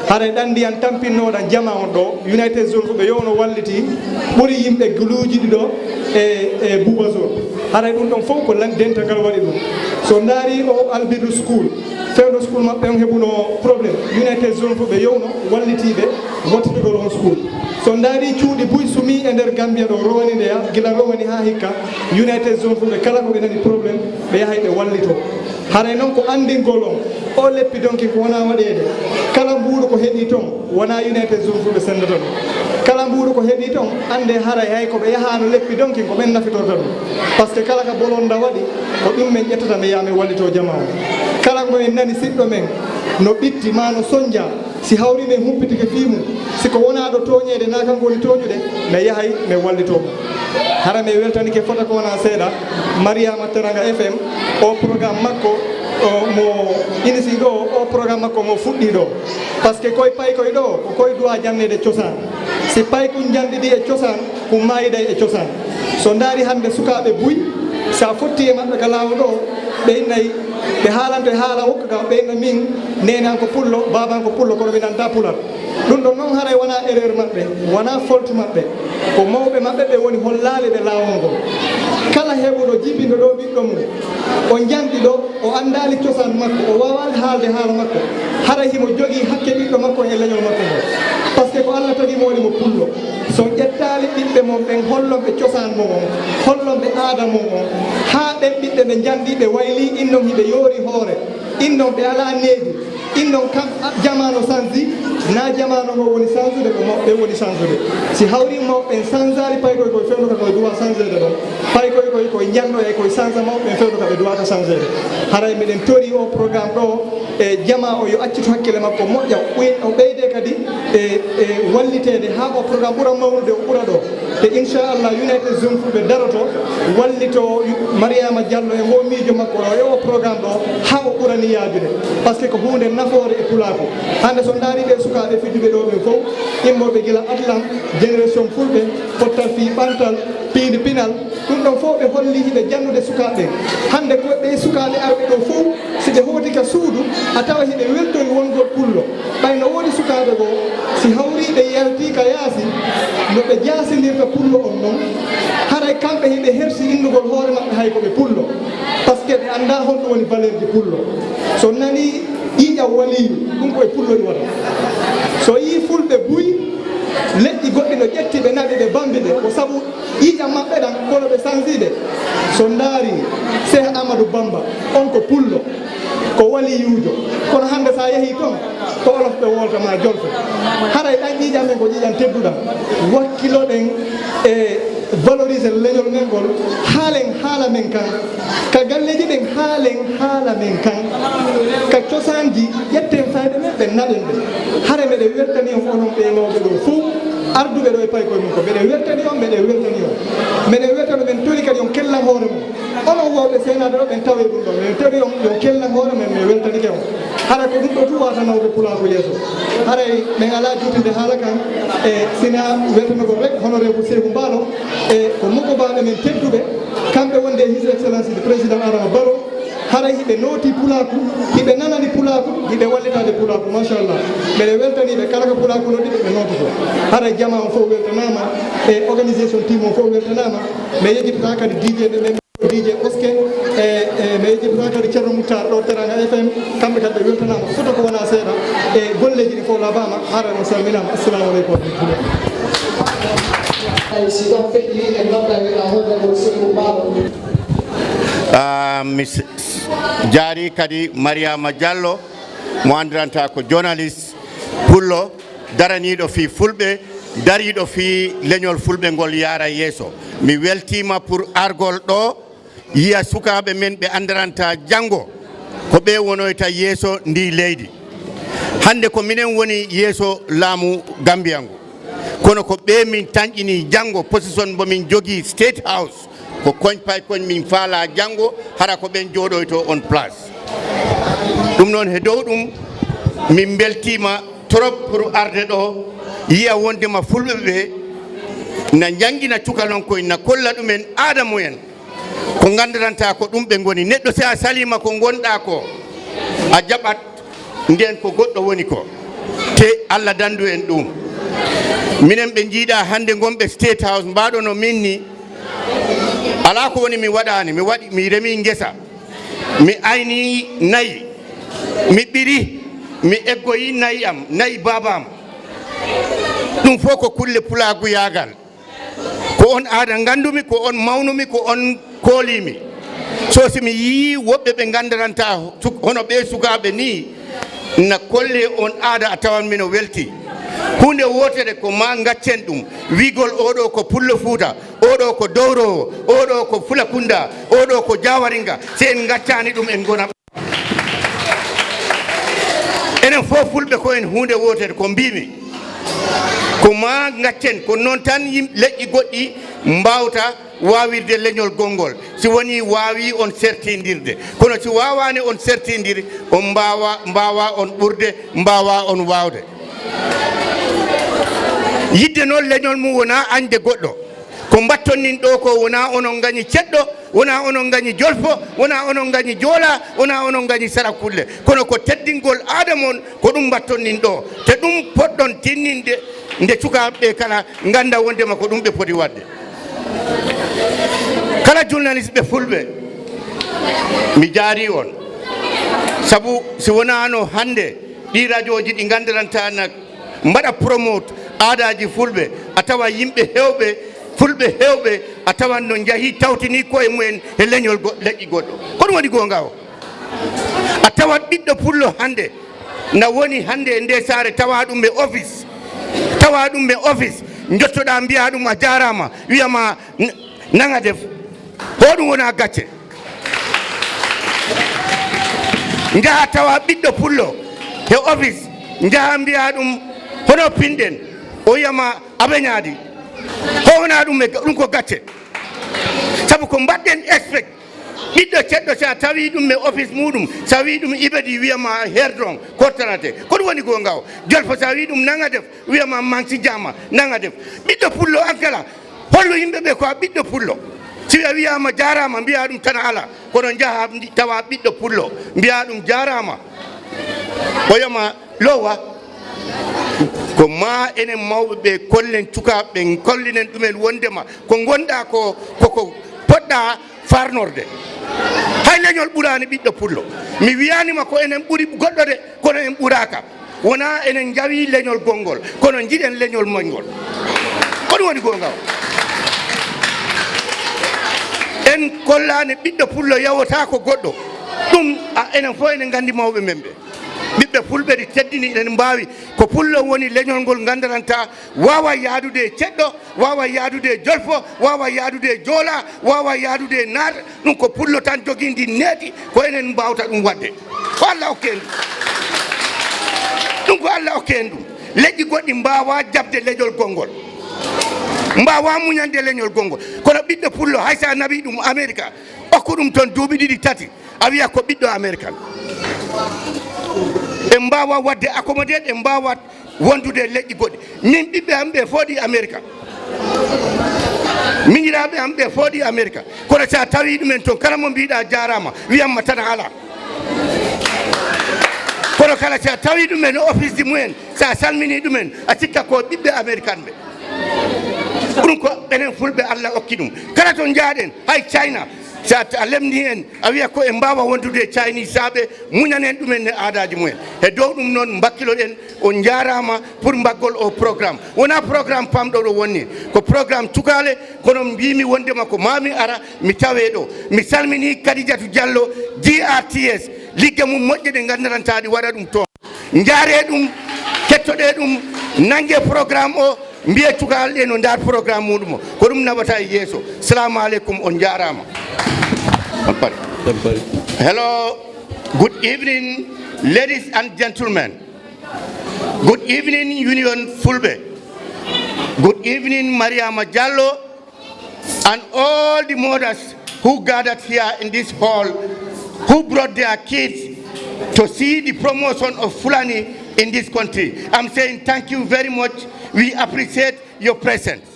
haray ɗan ndiyan tampinnoɗan jama on ɗo United Zone fulɓe yowno walliti ɓuuri yimɓe guluji ɗiɗo e Buuba Zone haray ɗum ɗon fof ko dental ngal waɗi ɗum so daari o Albidu School fewɗo school maɓɓe on heɓuno probléme United Zone fulɓe yowno wallitiɓe wattitugol on school so daari cuuɗi buy sumi e nder Gambia ɗo rowani ndeya gila rowani ha hikka United Zone fulɓe kala ko ɓe nani probléme ɓe yahay ɓe wallito haray noon ko andingol on o leppi donki ko wona waɗede kala mbuuɗo ko heeɗi toon wona United Zone fulɓe sendata ɗum kala mbuuɗo ko heeɗi toon ande haray hay koɓe yahano leppi donki ko ɓen nafitorta ɗum par ce que kala ka bolonda waɗi ko ɗum men ƴettata mi yami wallito jama o kala komin nani siɗɗo men no ɓitti ma no soñdia si hawri men humpitike fimu siko wona ɗo toñede na kan woni toñuɗe mi yahay mi wallitomo hara mi weltanike fota ko wona seeɗa Mariama Teranga FM o programme makko mo inisi ɗo o programme makko mo fuɗɗi ɗo par ce que koye paykoye ɗo ko koye duwa jannede cosan si paykum janɗiɗi e cosan ko mayiday e cosan so daari hande sukaɓe buy sa fotti e maɓɓe ka laawo ɗo ɓe innayi ɓe haalanto e haala hokka kam ɓe inna min nene an ko pullo baban ko pullo kono mi nanta pular ɗum ɗon noon haray wona erreur maɓɓe wona faute maɓɓe ko mawɓe maɓɓe ɓe woni hollali ɓe laawol ngol kala heɓuɗo jibindo ɗo ɓiɗɗo mum o janɗi ɗo o andali cosan makko o wawali haalde haala makko haray himo jogui hakke ɓiɗɗo makko e leñol makko ngol par ce que ko Allah tagimo woni mo pullo so ƴettali ɓiɓɓe mon ɓen hollonɓe cosan mum on hollonɓe aada mum on ha ɓen ɓiɓɓe ɓe janɗi ɓe wayli innon hiɓe yoori hoore innon ɓe ala needi innon kam jamano sanji na jamano ngo woni changude ko mawɓe woni changude si hawri mawɓe changeali paykoye koye fewno ka koye duwa changede ɗon paykoye koye koye janɗoye koye change mawɓe fewno ka ɓe duwata changede haray miɗen tori o programme ɗo e jama o yo accitu hakkille makko moƴƴa o ɓeyde kadi e wallitede ha o programme ɓuura mawnude o ɓuura ɗo te inchallah United Zone fulɓe daroto wallito Mariama Diallo e ngo miijo makko o o programme ɗo ha o ɓurani yaajude par ce que ko hunde nafoore e pulako hande so daari ɓe sukaɓe fidduɓe ɗo ɓen fof immoɓe gila atlam génération fulɓe pottal fi ɓantal piidi pinal ɗum ɗon fof ɓe holli hiɓe jannude sukaɓe hande ko ɓe sukaɓe arɓe ɗo fof si ɓe hoti ka suudu a tawa hiɓe weltori wongol pullo ɓay no woodi sukaɓe goo si hawriɓe yalti ka yaasi no ɓe jasinirta pullo on noon haray kamɓe hiɓe hersi innugol hoore maɓɓe hay koɓe pullo par ce que ɓe anda honɗum woni valeur ji pullo so nani ƴiƴam waliyu ɗum koye pulloni wata so yi fulɓe buy leƴƴi goɗɗi no ƴetti ɓe naɓi ɓe bambiɗe ko sabu ƴiƴam maɓɓe ɗan kono ɓe sansiɓe so ndaari Cheikh Amadou Bamba on ko pullo ko waliyujo kono hande sa yeehi toon ko olof ɓe woltama jolfe haray ɗan ƴiƴam men ko ƴiƴam tedduɗam wakkiloɗen e valoriser leñol men ngol haalen haala men kan ka galleji ɗen haalen haala men kan ka cosanji ƴetten fayde men ɓe naɗen ɓe hare meɗe weltani on onon ɓe mawɓe ɗo fof arduɓe ɗo e pay koye mum ko mbeɗe weltani on mbeɗe weltani on mbeɗe weltani ɓen tori kadi on kellan hoore mum onon wowɓe senade ɗo ɓen tawe ɗum ɗo min tori on yo kellan hoore men mi weltanike on hara ko ɗum ɗo tu wata nawde pulako yeeso haray ɓen ala juutinde haala kan e sina weltanogol rek honorable Sékou Mballo e ko mukkobaɓe men tedduɓe kamɓe wonde his excellence du président Adama Barrow haray hiɓe nooti pulaku hiɓe nanani pulaku hiɓe wallitade pulaku machallah mbeɗe weltaniɓe kala ko pulaku noddiɓe ɓe nototo haray jama on fof weltanama e organisation team on fof weltanama mi yejjitata kadi DJ ɓe ɓen DJ Oske e mi yejjitata kadi Ceerno Moutar ɗo Teranga FM kamɓe kadi ɓe weltanama foto ko wona seeɗa e golleji ɗi fof labama haray on salminama assalamu aleykum si ɗon feƴƴi e noddawiɗa honorable Sékou Mballo mi jaari kadi Mariama Diallo mo andiranta ko journaliste pullo daraniɗo fi fulɓe dariɗo fi leñol fulɓe ngol yaara yeeso mi weltima pour argol ɗo yiya sukaɓe men ɓe andiranta janggo ko ɓe wonoyta yeeso ndi leydi hande ko minen woni yeeso laamu Gambia ngu kono ko ɓe min tañƴini janggo position bomin jogui State House ko koñ pay koñ min faala janggo hara ko ɓen jooɗoyto on place ɗum noon he dow ɗum min beltima trop pour arde ɗo yiya wondema fulɓe ɓe na jangguina cuka non koye na kolla ɗumen aada mumen ko gandiranta ko ɗum ɓe goni neɗɗo si a salima ko gonɗa ko a jaɓat nden ko goɗɗo woni ko te Allah dandu en ɗum minen ɓe jiiɗa hande gonɓe State House mbaɗo no min ni ala ko woni mi waɗani mi remi ngesa mi ayni nayi mi ɓiri mi eggoyi nayi am nayi babam ɗum fof ko kulle pulagu yagal ko on aada gandumi ko on mawnumi ko on koolimi so si mi yii woɓɓe ɓe gandaranta hono ɓe sukaɓe ni na kolle on aada a tawan mino welti hunde wotere ko ma gaccen ɗum wigol oɗo ko pullo Fuuta oɗo ko Dowrowo oɗo ko Fulakunda oɗo ko Jawaringa se en gaccani ɗum en gona enen fof fulɓe ko en hunde wotere ko mbimi ko ma gaccen ko noon tan leƴƴi goɗɗi mbawta wawirde leñol gongol si woni wawi on sertidirde kono si wawani on sertidiri on mbawa on ɓurde mbawa on wawde yidde noon leñol mum wona añde goɗɗo ko battonnin ɗo ko wona onon gañi ceɗɗo wona onon gañi jolfo wona onon gañi joola wona onon gañi sarakulle kono ko teddingol aada mon ko ɗum battonnin ɗo te ɗum poɗɗon tinninde nde cukaɓe kala ganda wondema ko ɗum ɓe poti wadde kala journaliste ɓe fulɓe mi jaari on sabu si wonano hande ɗi radio ji ɗi gandiranta na mbaɗa promote aadaji fulɓe a tawa yimɓe hewɓe fulɓe hewɓe a tawan no jahi tawtini koye mumen e leñol leƴƴi goɗɗo ko ɗum waɗi gonga o a tawat ɓiɗɗo pullo hande na woni hande e nde saare tawa ɗum e office jottoɗa mbiya ɗum a jarama wiyama nanga def hoɗum wona gacce jaha tawa ɓiɗɗo pullo e office jaha mbiya ɗum hono pinɗen o wiyama aɓeñaadi ho wona ɗum ko gacce sabu ko mbaɗɗen expect ɓiɗɗo ceɗɗo sa tawi ɗum e office muɗum sa wi ɗum ibadi wiyama herdon kortanate ko ɗum woni gonga o jolfo sa wi ɗum nanga def wiyama mansi jama nanga def ɓiɗɗo pullo ankala hollo yimɓeɓe ko a ɓiɗɗo pullo si a wiyama jarama mbiya ɗum tan ala kono jaaha tawa ɓiɗɗo pullo mbiya ɗum jarama oyama lowa ko ma enen mawɓe ɓe kollen cukaɓe kollinen ɗumen wondema ko gonɗa koko poɗɗa farnorde hay leñol ɓurani ɓiɗɗo pullo mi wiyanima ko enen ɓuuri goɗɗo de kono en ɓuraka wona enen jawi leñol gongol kono jiɗen leñol moƴgol ko ɗum woni gonga o en kollani ɓiɗɗo pullo yawata ko goɗɗo ɗum enen fof enen gandi mawɓe men ɓe ɓiɓɓe fulɓe ɗi teddini enen mbawi ko pullo woni leñol ngol gandaranta wawa yaadude e ceɗɗo wawa yaadude e jolfo wawa yaadude e joola wawa yaadude e naata ɗum ko pullo tan joguindi neeti ko enen mbawta ɗum wadde ko Allah hokke en ɗum ko Allah hokke en ɗum leƴƴi goɗɗi mbawa jabde leñol gongol mbawa muñande leñol gongol kono ɓiɗɗo pullo hay sa nawi ɗum Amérique okku ɗum toon duuɓi ɗiɗi tati a wiya ko ɓiɗɗo Américain e mbawa wadde accommodé e mbawa wondude leƴƴi goɗɗi min ɓiɓɓe am ɓe fooɗi Amérique miñiraɓe am ɓe fooɗi Amérique kono sa tawi ɗumen toon kala mo mbiɗa jarama wiyamma tan ala kono kala sa tawi ɗumen office di mumen sa salmini ɗumen a cikka ko ɓiɓɓe Américain ɓe ɗum ko enen fulɓe Allah okki ɗum kala to jaaɗen hay China sa a lemni en a wiya ko e mbawa wondude e Chinese saɓe muñanen ɗumen e aadaji mumen e dow ɗum noon mbakkiloɗen on jarama pour mbaggol o programme wona programme pamɗo ɗo wonni ko programme cukale kono mbimi wondema ko mami ara mi tawe ɗo mi salmini Kadidiatou Diallo GRTS ligge mum moƴƴe ɗe gandarantaɗi waɗa ɗum toon jaare ɗum kettoɗe ɗum nangue programme o mbiye cukalɗe no ndar programme muɗum o ko ɗum naɓata e yeeso salamu aleykum on jarama. Hello, good evening, ladies and gentlemen. Good evening, Union Fulbe. Good evening, Mariama Jallo, and all the mothers who gathered here in this hall, who brought their kids to see the promotion of Fulani in this country. I'm saying thank you very much. We appreciate your presence.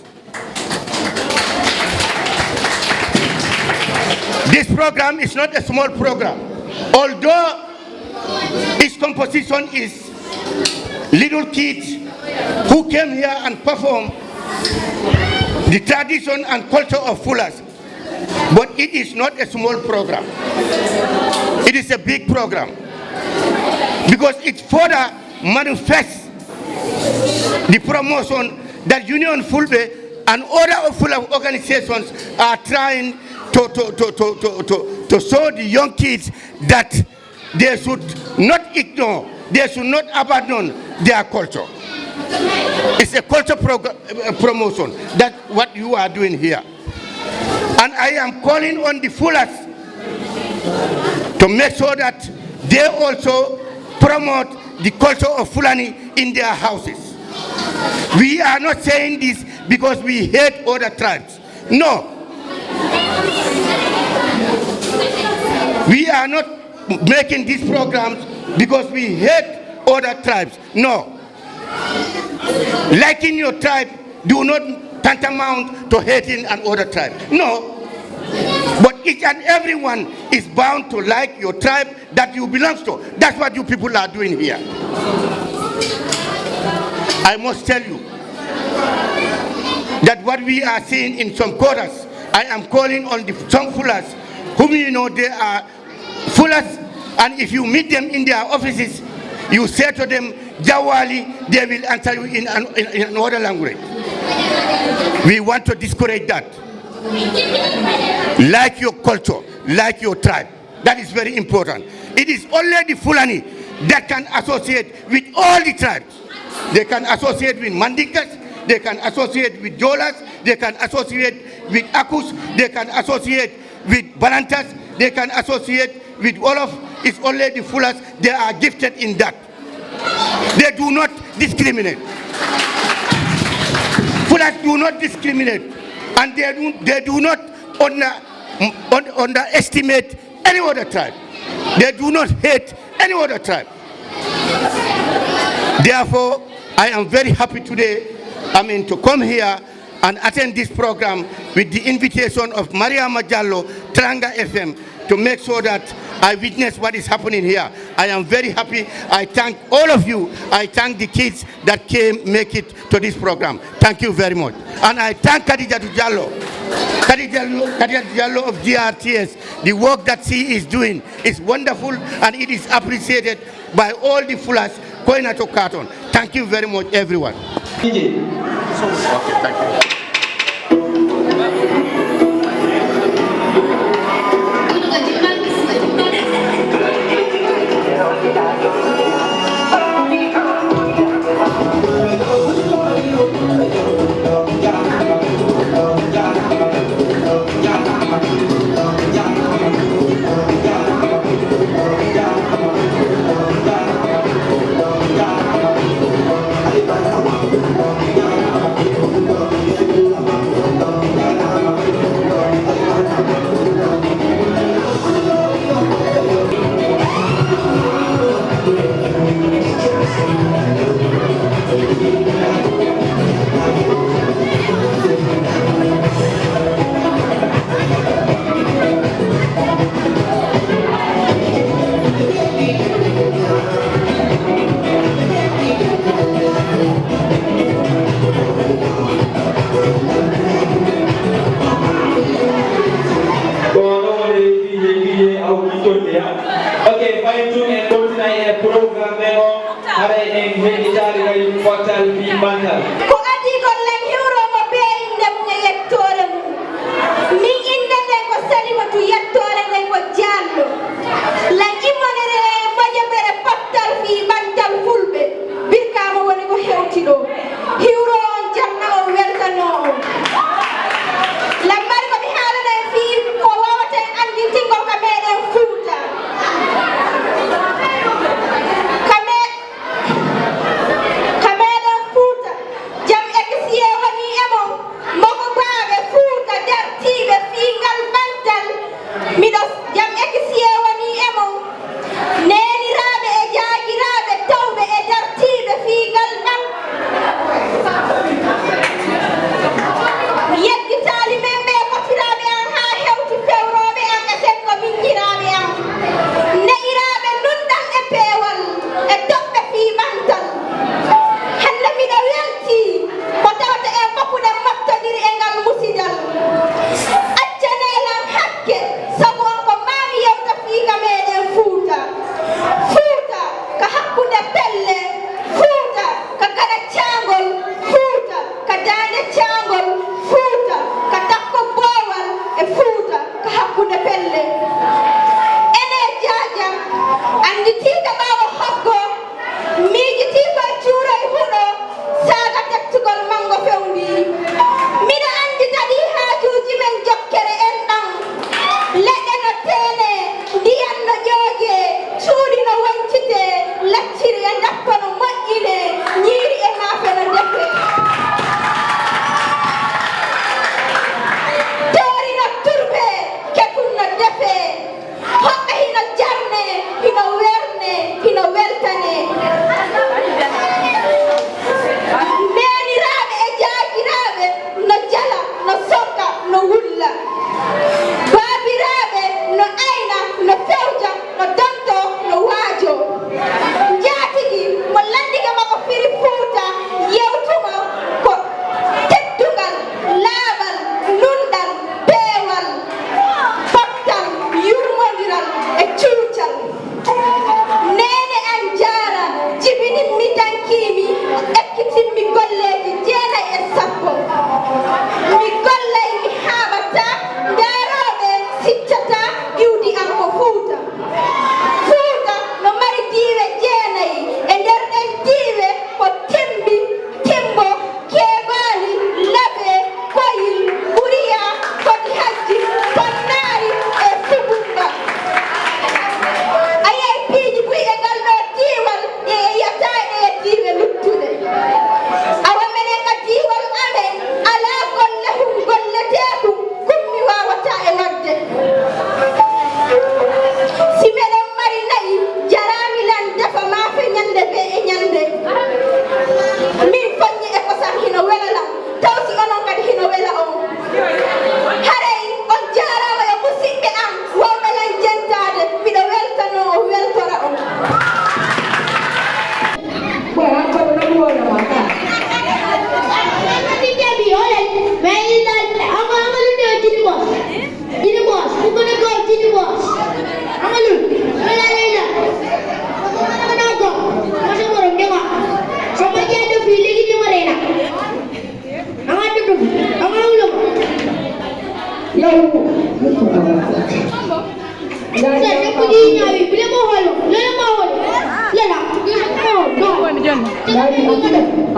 This program is not a small program. Although its composition is little kids who came here and performed the tradition and culture of Fulas, but it is not a small program. It is a big program because it further manifests the promotion that Union Fulbe and other Fula organizations are trying to show the young kids that they should not ignore, they should not abandon their culture. It's a culture promotion. That's what you are doing here. And I am calling on the Fulas to make sure that they also promote the culture of Fulani in their houses. We are not saying this because we hate other tribes. No. We are not making these programs because we hate other tribes. No. Liking your tribe do not tantamount to hating another tribe. No. But each and everyone is bound to like your tribe that you belong to. That's what you people are doing here. I must tell you that what we are seeing in some quarters, I am calling on some Fulas, whom you know they are Fulas, and if you meet them in their offices, you say to them, Jawali, they will answer you in another language. We want to discourage that. Like your culture, like your tribe. That is very important. It is only the Fulani that can associate with all the tribes. They can associate with Mandinkas, they can associate with Jolas, they can associate with Akus, they can associate with Balantas, they can associate with Wolof. It's only the Fulas, they are gifted in that. They do not discriminate. Fulas do not discriminate, and they do not honor underestimate any other tribe. They do not hate any other tribe. Therefore, I am very happy today, to come here and attend this program with the invitation of Mariama Jallow, Teranga FM, to make sure that I witness what is happening here. I am very happy. I thank all of you. I thank the kids that make it to this program. Thank you very much. And I thank Khadija Jallow of GRTS. The work that she is doing is wonderful and it is appreciated by all the Fulas going to Carton. Thank you very much, everyone. Okay, thank you. Okay, fine tune and continue program memo. Hare en hejitari kay portal bi mantal. Ko adi ko len hewro mo be indem ne yettore mu. Ni inde len ko salimatu yettore len ko jallo. La imonere moje bere portal bi mantal fulbe. Birkama woni ko hewtido. Hewro on janna o weltano. La barko bi halana fi ko wawata andi tingol ka meden fuuta. Kamera fuuta.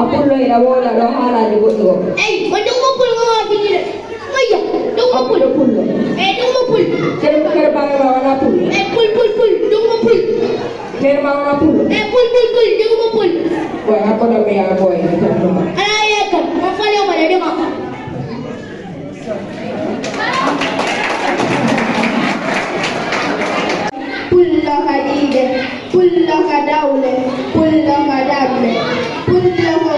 Apullo ina wona ɗo haalaji goɗɗo o eyi o ɗum mo pul ngo fijire mayya ɗum mo pul pullo eyi ɗum mo pul kere bangama wona pullo eyi pul ɗum mo pul kere ma wona pullo eyi pul ɗum mo pul boy hakkoɗo mi yaa boy ala yekkam o fale omaɗa ɗema pullo ka ɗiɗe pullo ka dawle pullo ka dable pullo ko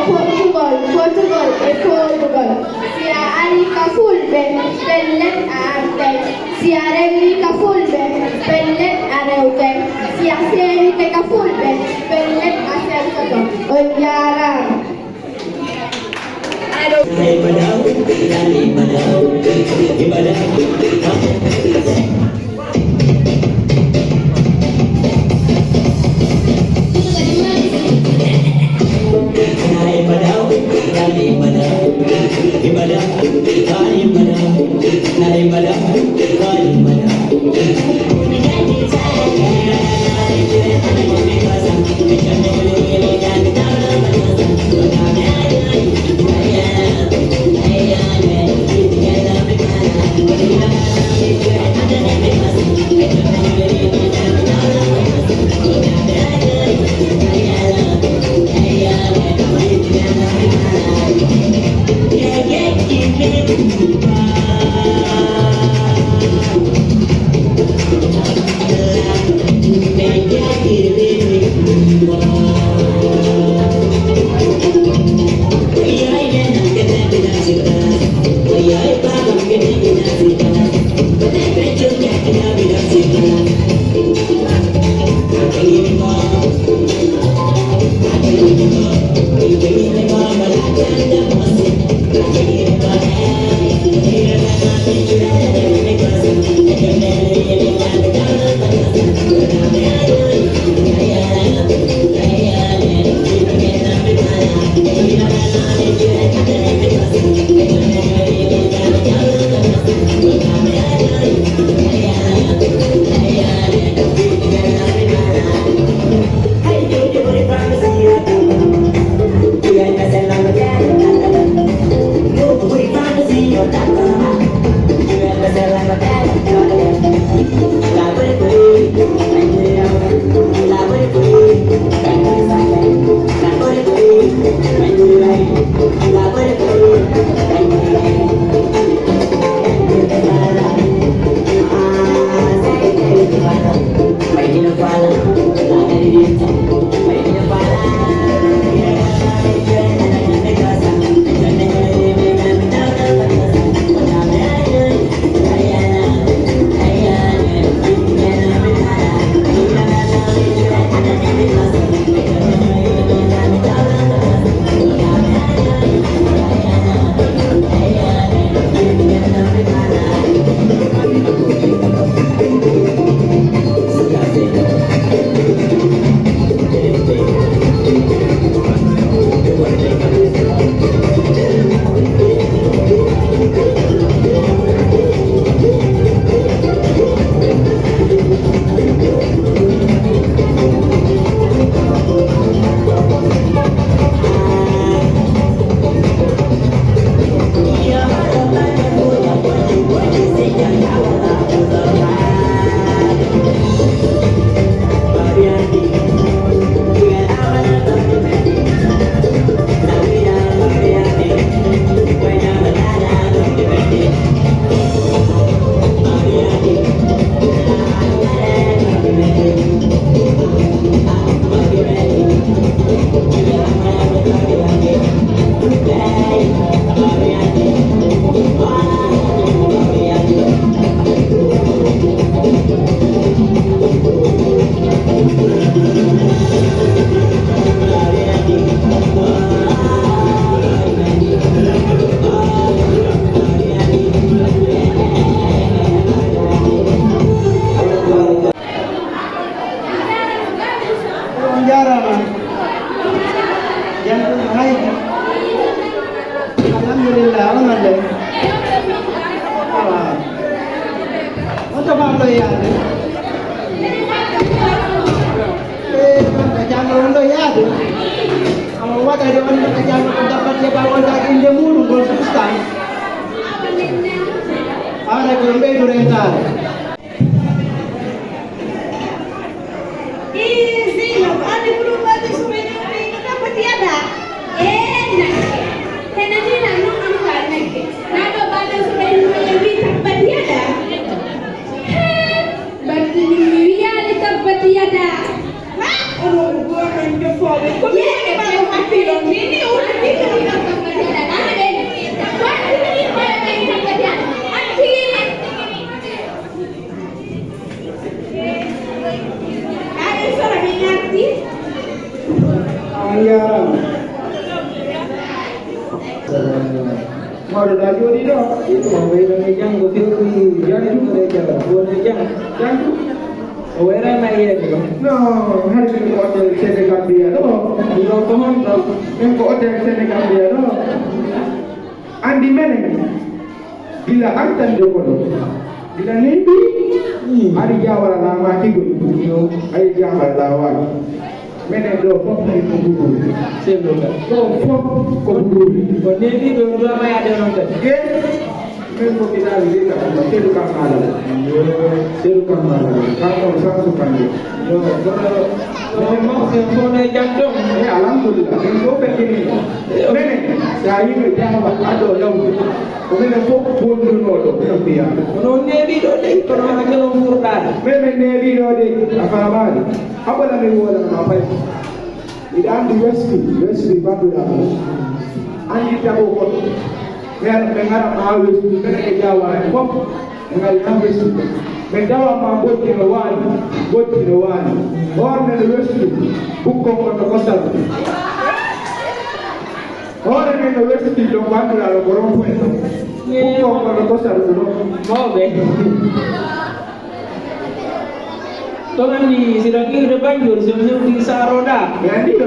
fotugol e fotugol si a ari ka fulɓe pellet a artay si a rewi ka fulɓe pellet a rewtay si a seerite ka fulɓe pellet a sertoto on jarama Wow. Mustafa lo yaade jangan lo yaade kalau wada de on ka jangan ko dapat ya ba wada inde mulu gol sustan ara ko be do rentare Zino, ada perubahan di sebenarnya dapat tiada. Kenapa nak angkat lagi? Nado pada sebenarnya lebih dapat tiada. Bantu dia dapat tiada. Oh, gua menjawab. Kau ni baru mati dong. Ini udah kita dapat tiada. Ada ni. Dapat ni pada ni dapat tiada. Anti. Ada suara dengarti? Ayaram. Maru dah jodi dah. Itu awak yang jang betul jang itu mereka. Boleh jang. Awak ramai ya tu. No, hari ini kau ada seni Gambia tu. Kalau kamu kau ada seni Gambia tu. Andi mana? Bila antan jokono. Bila nebi. Hari jawara nama tiga. Hari jawara lawan. Mene do fop ay ko buru sendo ka fop ko buru ko nebi do do ma ya de non ka ke men ko kita li ka ko sendo ka mala ka ko sa su kan do do mo se ko ne jando alhamdulillah en ko pe ni mene sa yi me jama ba ado law ko mene fop ko do no do ko biya no nebi do de ko ma ngelo murda mene nebi do de afamani abala me wala ma fay ida andi wesfi bandura andi tabo ko mer be ngara ma wesfi be ke jawa fop ngal na wesfi be dawa ma botti no wani or ne wesfi bukko ko ko sal or ne wesfi do bandura lo borom point bukko ko sal do mo be Toman di siraki udah banjur sebenarnya di Saroda. Nanti do,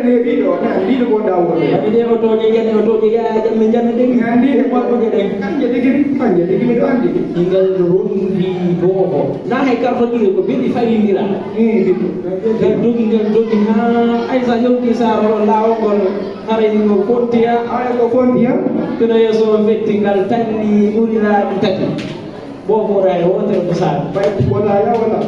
nebi do, nanti do kau tahu. Nanti dia oto jaga aja menjana deh. Nanti dia buat menjadi kan jadi gini do andi. Tinggal turun di bawah. Nah hekar pergi ke bini file mira. Gitu. Dan tinggal nah, ai saja di Saroda lau kon hari ini mau kontia, kena ya soal tinggal tani urila tadi. Bobo rai hotel besar. Baik wadaya wala.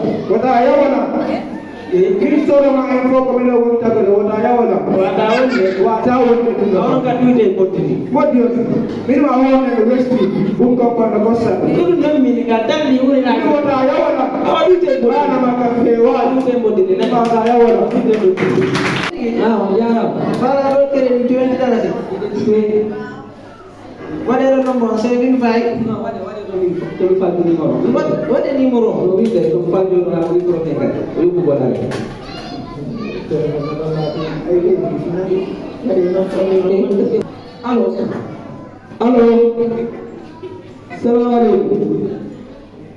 Kristo na mga info kami na wala tagal wadaya wala. Wadawon itu. Orang kan duit ekotini. Modion. Minum awam na westi. Bungka pa na kosa. Itu nang minikatan ni uri na. Wadaya wala. Duit ekotini. Ana makapewa duit ekotini. Na wadaya wala. Duit ekotini. Ya. Para ro kere ni 20 dollars. What are the number? 75? No, what are the number? What are the number? We get to find your protect. We will go there. Hello. Assalamualaikum.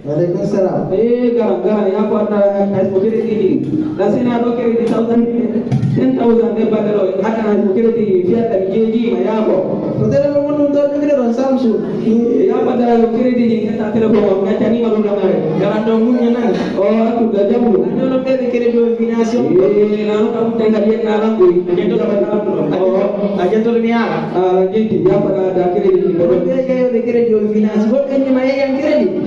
Waalaikumsalam. Gara-gara yang pada security. Nasi nado kiri di 10,000 daripada lo akan security via TGG mayako. Hotel lo menonton negeri orang Samsung. Ya pada kiri di kita telepon ngaca ni malu ngamai. Garando munya nang. Oh aku dah jamu. Ando lo kiri do finasi. Lalu kamu tengah lihat nalang kui. Ajen tu dapat nalang tu. Oh ajen tu ni ala. Lagi ya pada ada kiri di. Kalau dia kayak kiri do finasi. Buat kan cuma yang kiri.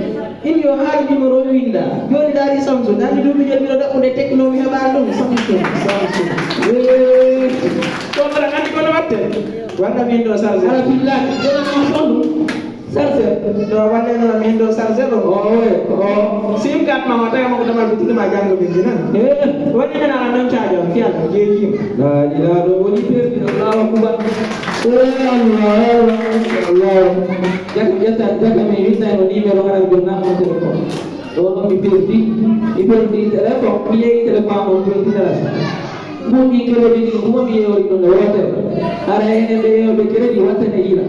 Ini yo hal di Morovinda. Yo dari Samsung. Dan dulu jadi ada udah teknologi baru Samsung. Kau berangkat kau nak apa? Wanda mindo sarzer. Alhamdulillah. Jangan masuk. Sarzer. Dua wanda nak mindo sarzer. Oh. SIM card mama tak mau kita malu tu macam tu begini. Wanda nak nak charge. Kian? Jadi. Dah dia dah boleh pergi. Allah kuat. Allah. Jangan kami minta ini orang guna macam tu. Orang iperti telepon, biaya telepon untuk kita. Mungkin kalau di rumah biaya orang itu lewat. Hari ini biaya berkira di waktu ni ila.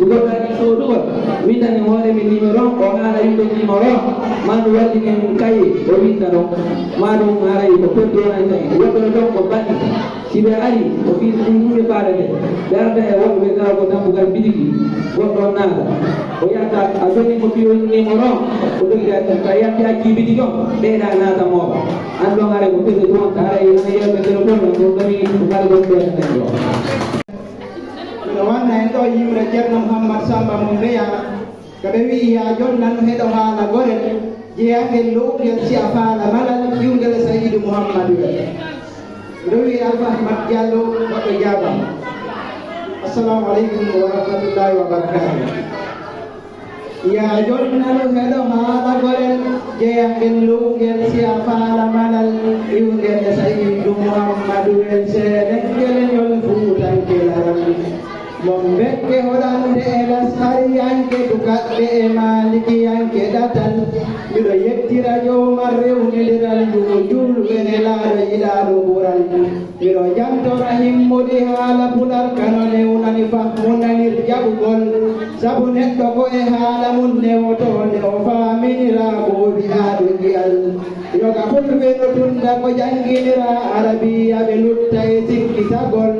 Juga kali itu dua. Minta ni orang ini orang, orang lain ini orang. Manu orang ini kai, orang itu orang. Manu orang itu pun orang itu. Waktu itu kau balik. sibe ali o fi yimɓe faade ɓe ɓerda e wonɓe kala ko dambugal bidigi gonɗon naata o yanta a joni mo fi numéro o dogi ka yante a jibidi on ɓeyɗa naata mooɓa an ɗon are ko firde toon ka ara ana yewɓe téléphone o gami kala gon ɓeyɗaen ɗo miɗo wanna en ɗo yimre ceerno mouhammad samba mo mbeya ko ɓe wi ya jonnano heɗo haala gorel jeeyangel lowgel si a faala malal yiwgel saydou mouhammadou wel mbiɗo wi alpha ahmad diallo goɗɗo jaabam assalamu aleykum wa rahmatullahi wa barakatu ya jonnano heɗo haala gorel jeeyangel lowgel si a faala malal yiwgel saydou mouhammadou wel seeɗengel ñol fuutankelaram mon bekke hoɗande e lasariyanke dukaɓɓe e malikiyanke ɗatal miɗo yettira jomar rewnediral jugo julɓe ne laaɗo yiɗaɗo ɓural miɗo jantora himmude haala pular kano newnani fammunanir jaɓugol saabu neɗɗo ko e haala mum newotode o faminira ko wi'aɗo giyal yoga fulɓe no tunda ko janginira arabiya ɓe lutta e sikkitagol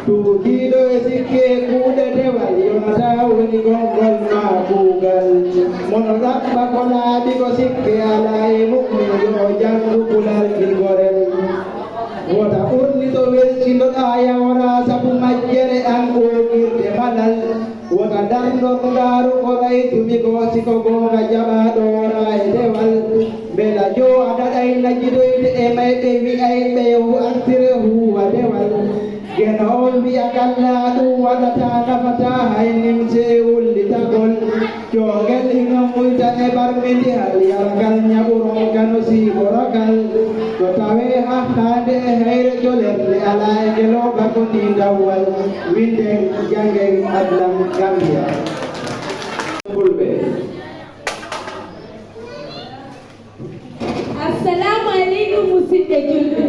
tuukiiɗo e sikke kuuɗe dewal yonata woni gongol ma kuugal mono ɗaɓɓa ko laaɓi ko sikke ala e mu'min yo janngu pularki gorel wota ɓurni to welcinoɗa yawra sabu majjere an oogirde malal wota darndon ngaaru ko raytumi ko siko goonga jaɓaɗoora e dewal mbela jo a daɗay lajjidoyde e mayɓe wi'ay ɓeyow artire huwa dewal geno on mbiya galla ɗum waɗata nafata haynin sewullitagol cogel hino muyta e barmidi hal yaragal ñaɓuron gano siboragal to tawe hahtade e heyre jolerle ala e ngeloɓa ko ni dawwal winden jangen adlam gambia fulɓe assalamu aleykum musidɓe julɓe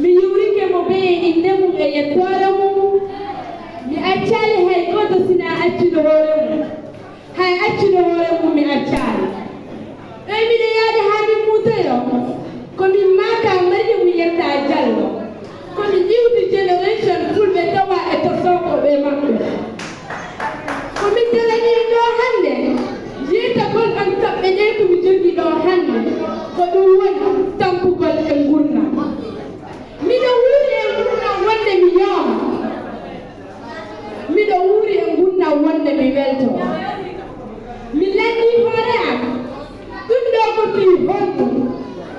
mi yurike mo ɓe inde mum e yettore mum mi accali hay goto sina accude hoore mum hay accude hoore mum mi accali ɗoy miɗo yaade ha min mutoyo komin maka mari mi yetta diallo komi iwdi génération fulɓe tawa e to sokoɓe maɓɓe komin telani ɗo hande yitagol an toɓɓe ɗe komi jogui ɗo hande ko ɗum woni tampugol e gurna miɗo wuuri e gurdam wonde mi yooma miɗo wuuri e gurdam wonde mi welto mi lanni hoore am ɗum ɗo ko fi honɗum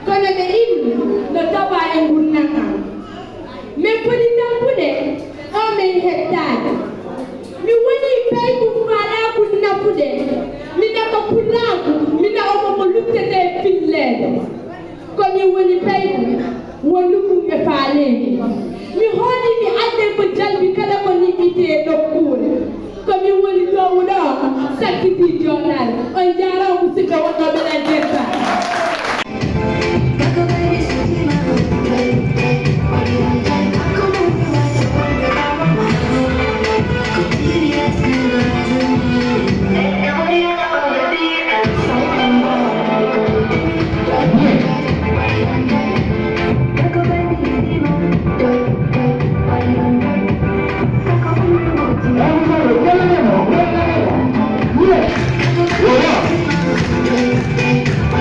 kono ɓe inni no tawa e gurdam am min foti tampude o min hettade mi woni paygu faalaku nafude mina ko pulaku mina omo mo luttete fillede komi woni paygu wonɗum e faaleji mi hooli mi adde ko jalbi kala ko niɓite nokkure komi woni dow ɗo sakkiti joɗal on jara musidɓe wonɗoɓe ɗan jetta Yeah.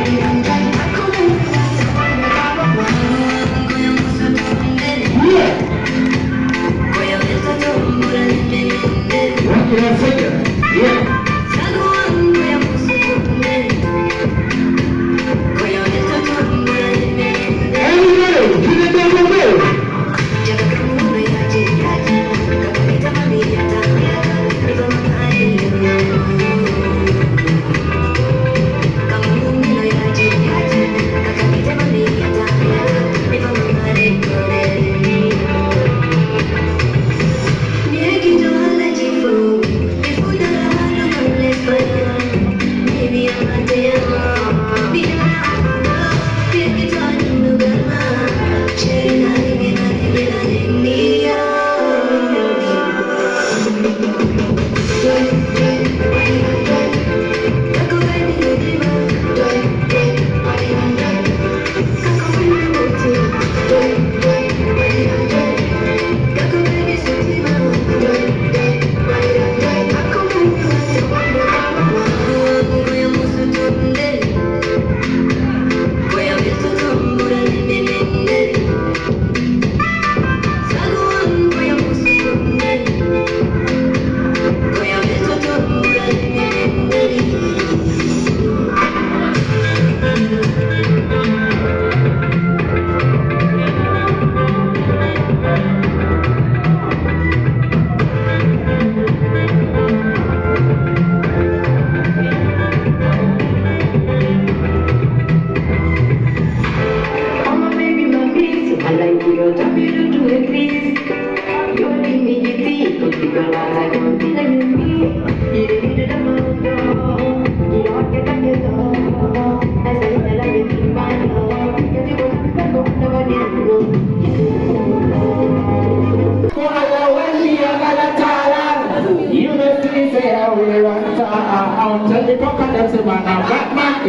Batman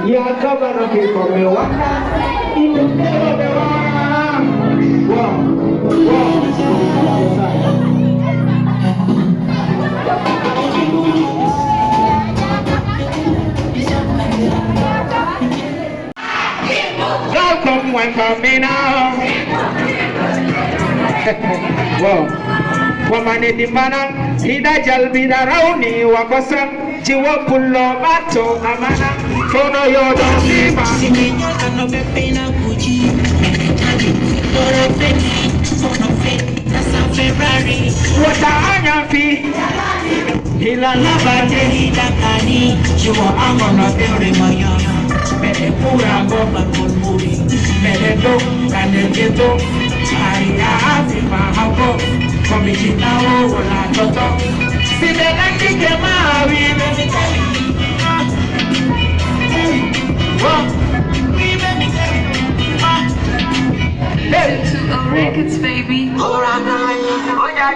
ya governor people me wanda indukero me Welcome one for me now. Wow. Wamane di mana hida jalbida rauni wakosa jiwa pullo bato amana kono yodo bima sinya kano bepena kuji ora feni sono fe nasa Ferrari wata anya fi hila labade hida kani jiwa amona bere maya bere pura goma kulmuri bere do kane geto Maria afima hapo Komishinawo wala toto Simelandi kemawi Records, baby. Oh, yeah,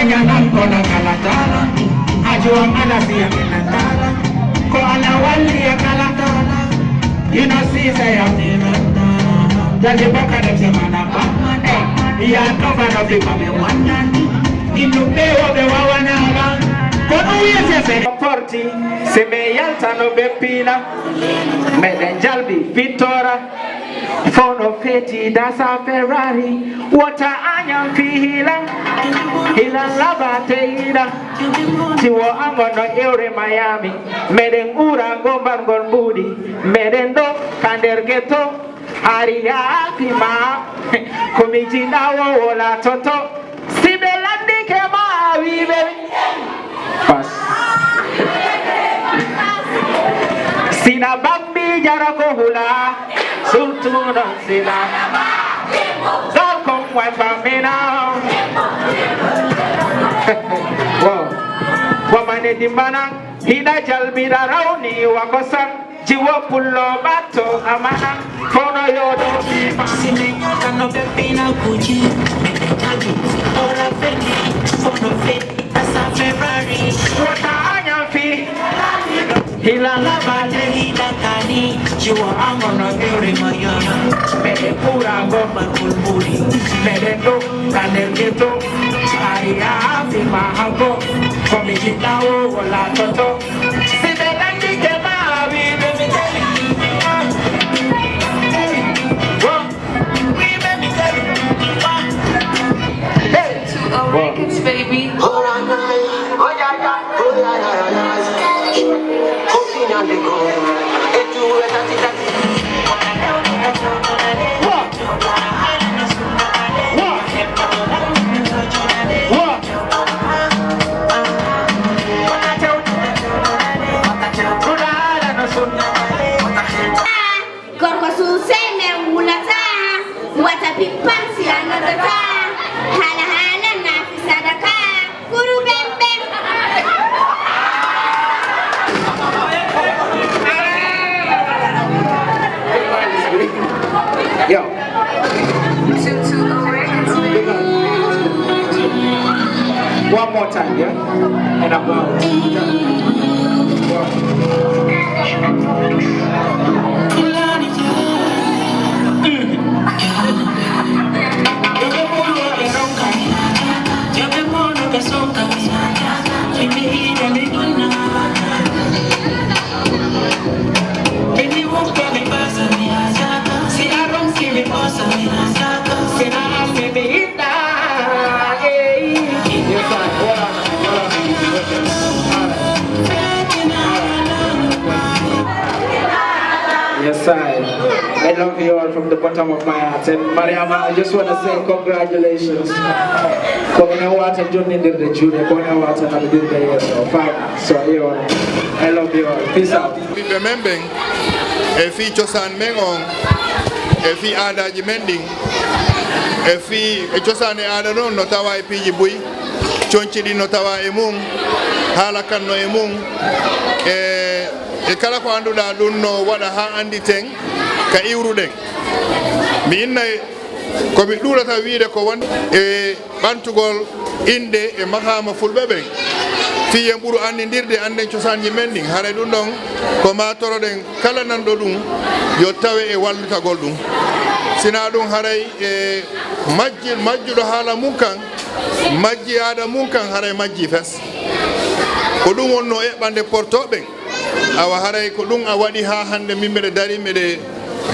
nyanan kona kalatala ajuang ala siya minatala ko ala wali ya kalatala inasi saya jadi baka dem semana pamane ya nova no fi mame wanani inubeo be wawanala kono yese se porti se me yalta no be pina meden jalbi Vittora fono feti dasa Ferrari wata anyam fi hilan labate ida tiwo angono eure Miami meden ura gomban gon budi meden do kander ghetto Aria pima komijina wo wala toto sibelandi kema wibe pas sina bambi jarako hula sultuna sila Zalkom wa famina wow wamane dimbana hina jalbira rauni wakosan jiwa pullo bato amana kono yodo sine kano bepina kuji medetaji ora fendi fono fendi asa Ferrari wata anya fi hila labate hila kani jiwa angono eure mayana mede pura gomba kulbuli mede do kane geto aria fi mahago komijitawo wala toto sibelandi kema Records, baby. Gorko susene wulata wata pipansi anodata hala na fisadaka kuru bembe yo one more time, yeah? And I'm out. Yes, I love you all from the bottom of my heart. And Mariama, I just want to say congratulations. Coming out and joining the junior, coming out and I'm doing the year. So, I love you all. Peace out. Remembering, if he chosan mengon, if he ada jimending, if he chosan ada no notawa ipiji bui, chonchi di notawa emung, halakan no emung, e kala ko anduda dun no wada ha andi teng ka iwruden mi inna ko mi durata wiide ko won e bantugol inde e mahama fulbe ben fiye buru andirde anden cosanji mending hare dum don ko ma toroden kala nan do dum yo tawe e wallutagol dum sina dum haray e majjudo hala munkan majji ada munkan haray majji fes ko dum wonno e bande portobe awa haray ko dum a wadi ha hande mimmede dari mede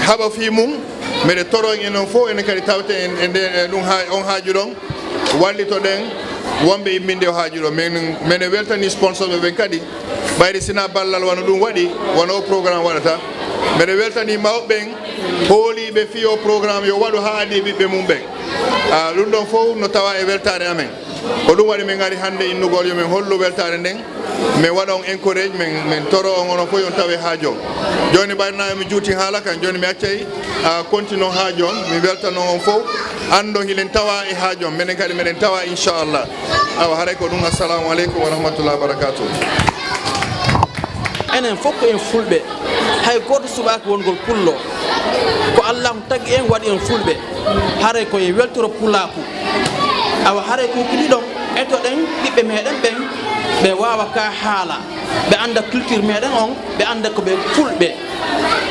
haba fi mum mede toro en fo en kadi tawte en dum ha on haaju don wallito den wombe imminde o haaju do men weltani sponsor be ben kadi bayri sina ballal wana dum wadi wono programme wadata mede weltani mawben hooli be fi o programme yo wadu ha adi bibbe mum ben dum don fo no tawa e weltare amen ko dum wadi men ngari hande innugol yo men hollu weltare den me wadon encourage men toro on fo yon tawe haajo joni bayna mi juuti hala kan joni mi accay continue haajo mi weltano on fo ando hilen tawa e haajo menen kadi menen tawa inshallah awa hare ko dum assalamu alaikum wa rahmatullahi wa barakatuh enen fokko en fulbe hay goto subaka wongol pullo ko allah tagi en wadi en fulbe hare ko e weltoro pulaku awa hare ko kidi don eto ɗen ɓiɓɓe meɗen ɓen ɓe wawa ka haala ɓe anda culture meɗen on ɓe anda ko ɓe fulɓe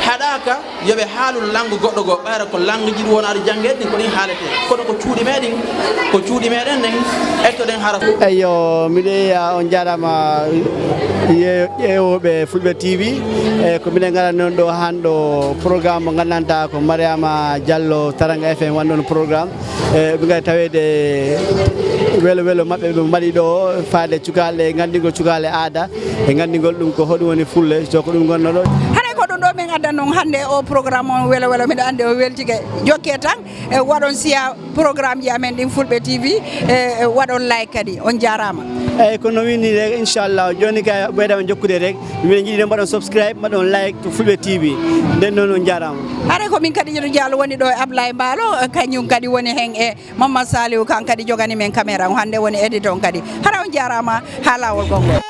haɗaka yoɓe haalu langue goɗɗo go ɓayra ko langue jiɗi won aɗa jangguede ɗin ko ɗin haalete kono ko cuuɗi meɗen ɗen etto ɗen hara eyyo miɗo yeeya on jarama ƴeewoɓe fulɓe tv e ko minen gara noon ɗo hanɗo programme mo gandanta ko Mariama Diallo Taranga FM wanɗon programme e ɓe gari tawede welo welo mabɓe ɓe mbaɗi ɗo faade cukalɗe gandingol cukale aada e gandingol ɗum ko hoɗum woni fulle so ko ɗum gonno ɗo ko ɗum ɗo min addan noon hannde o programme on welo welo miɗo anndi o weltike jokke tan e waɗon siya programme ji amen ɗin fulɓe tv e waɗon like kadi on jarama eyyi kono winni rek inchallah joni kay ɓeydama jokkude rek minen jiiɗi ɗen mbaɗon subscribe mbaɗon like to fulɓe tv nden noon on jarama haɗa ko min kadi jeɗo diallo woni ɗo e Ablaye Mbaalo kañum kadi woni hen e Mamadou Saliou kan kadi jogani men caméra o hannde woni édite on kadi haɗa on jarama ha lawol gongo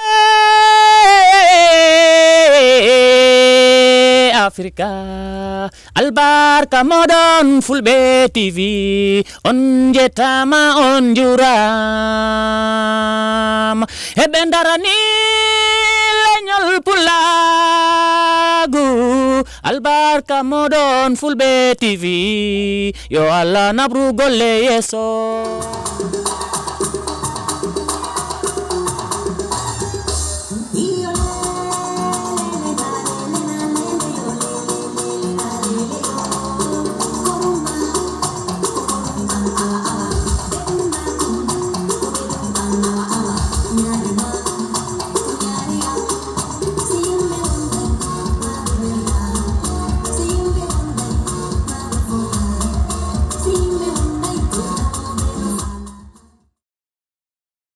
Africa albarka modon fulbe TV on jetama on juram e bendarani leñol pulagu albarka modon fulbe TV yo Allah nabru golle yeso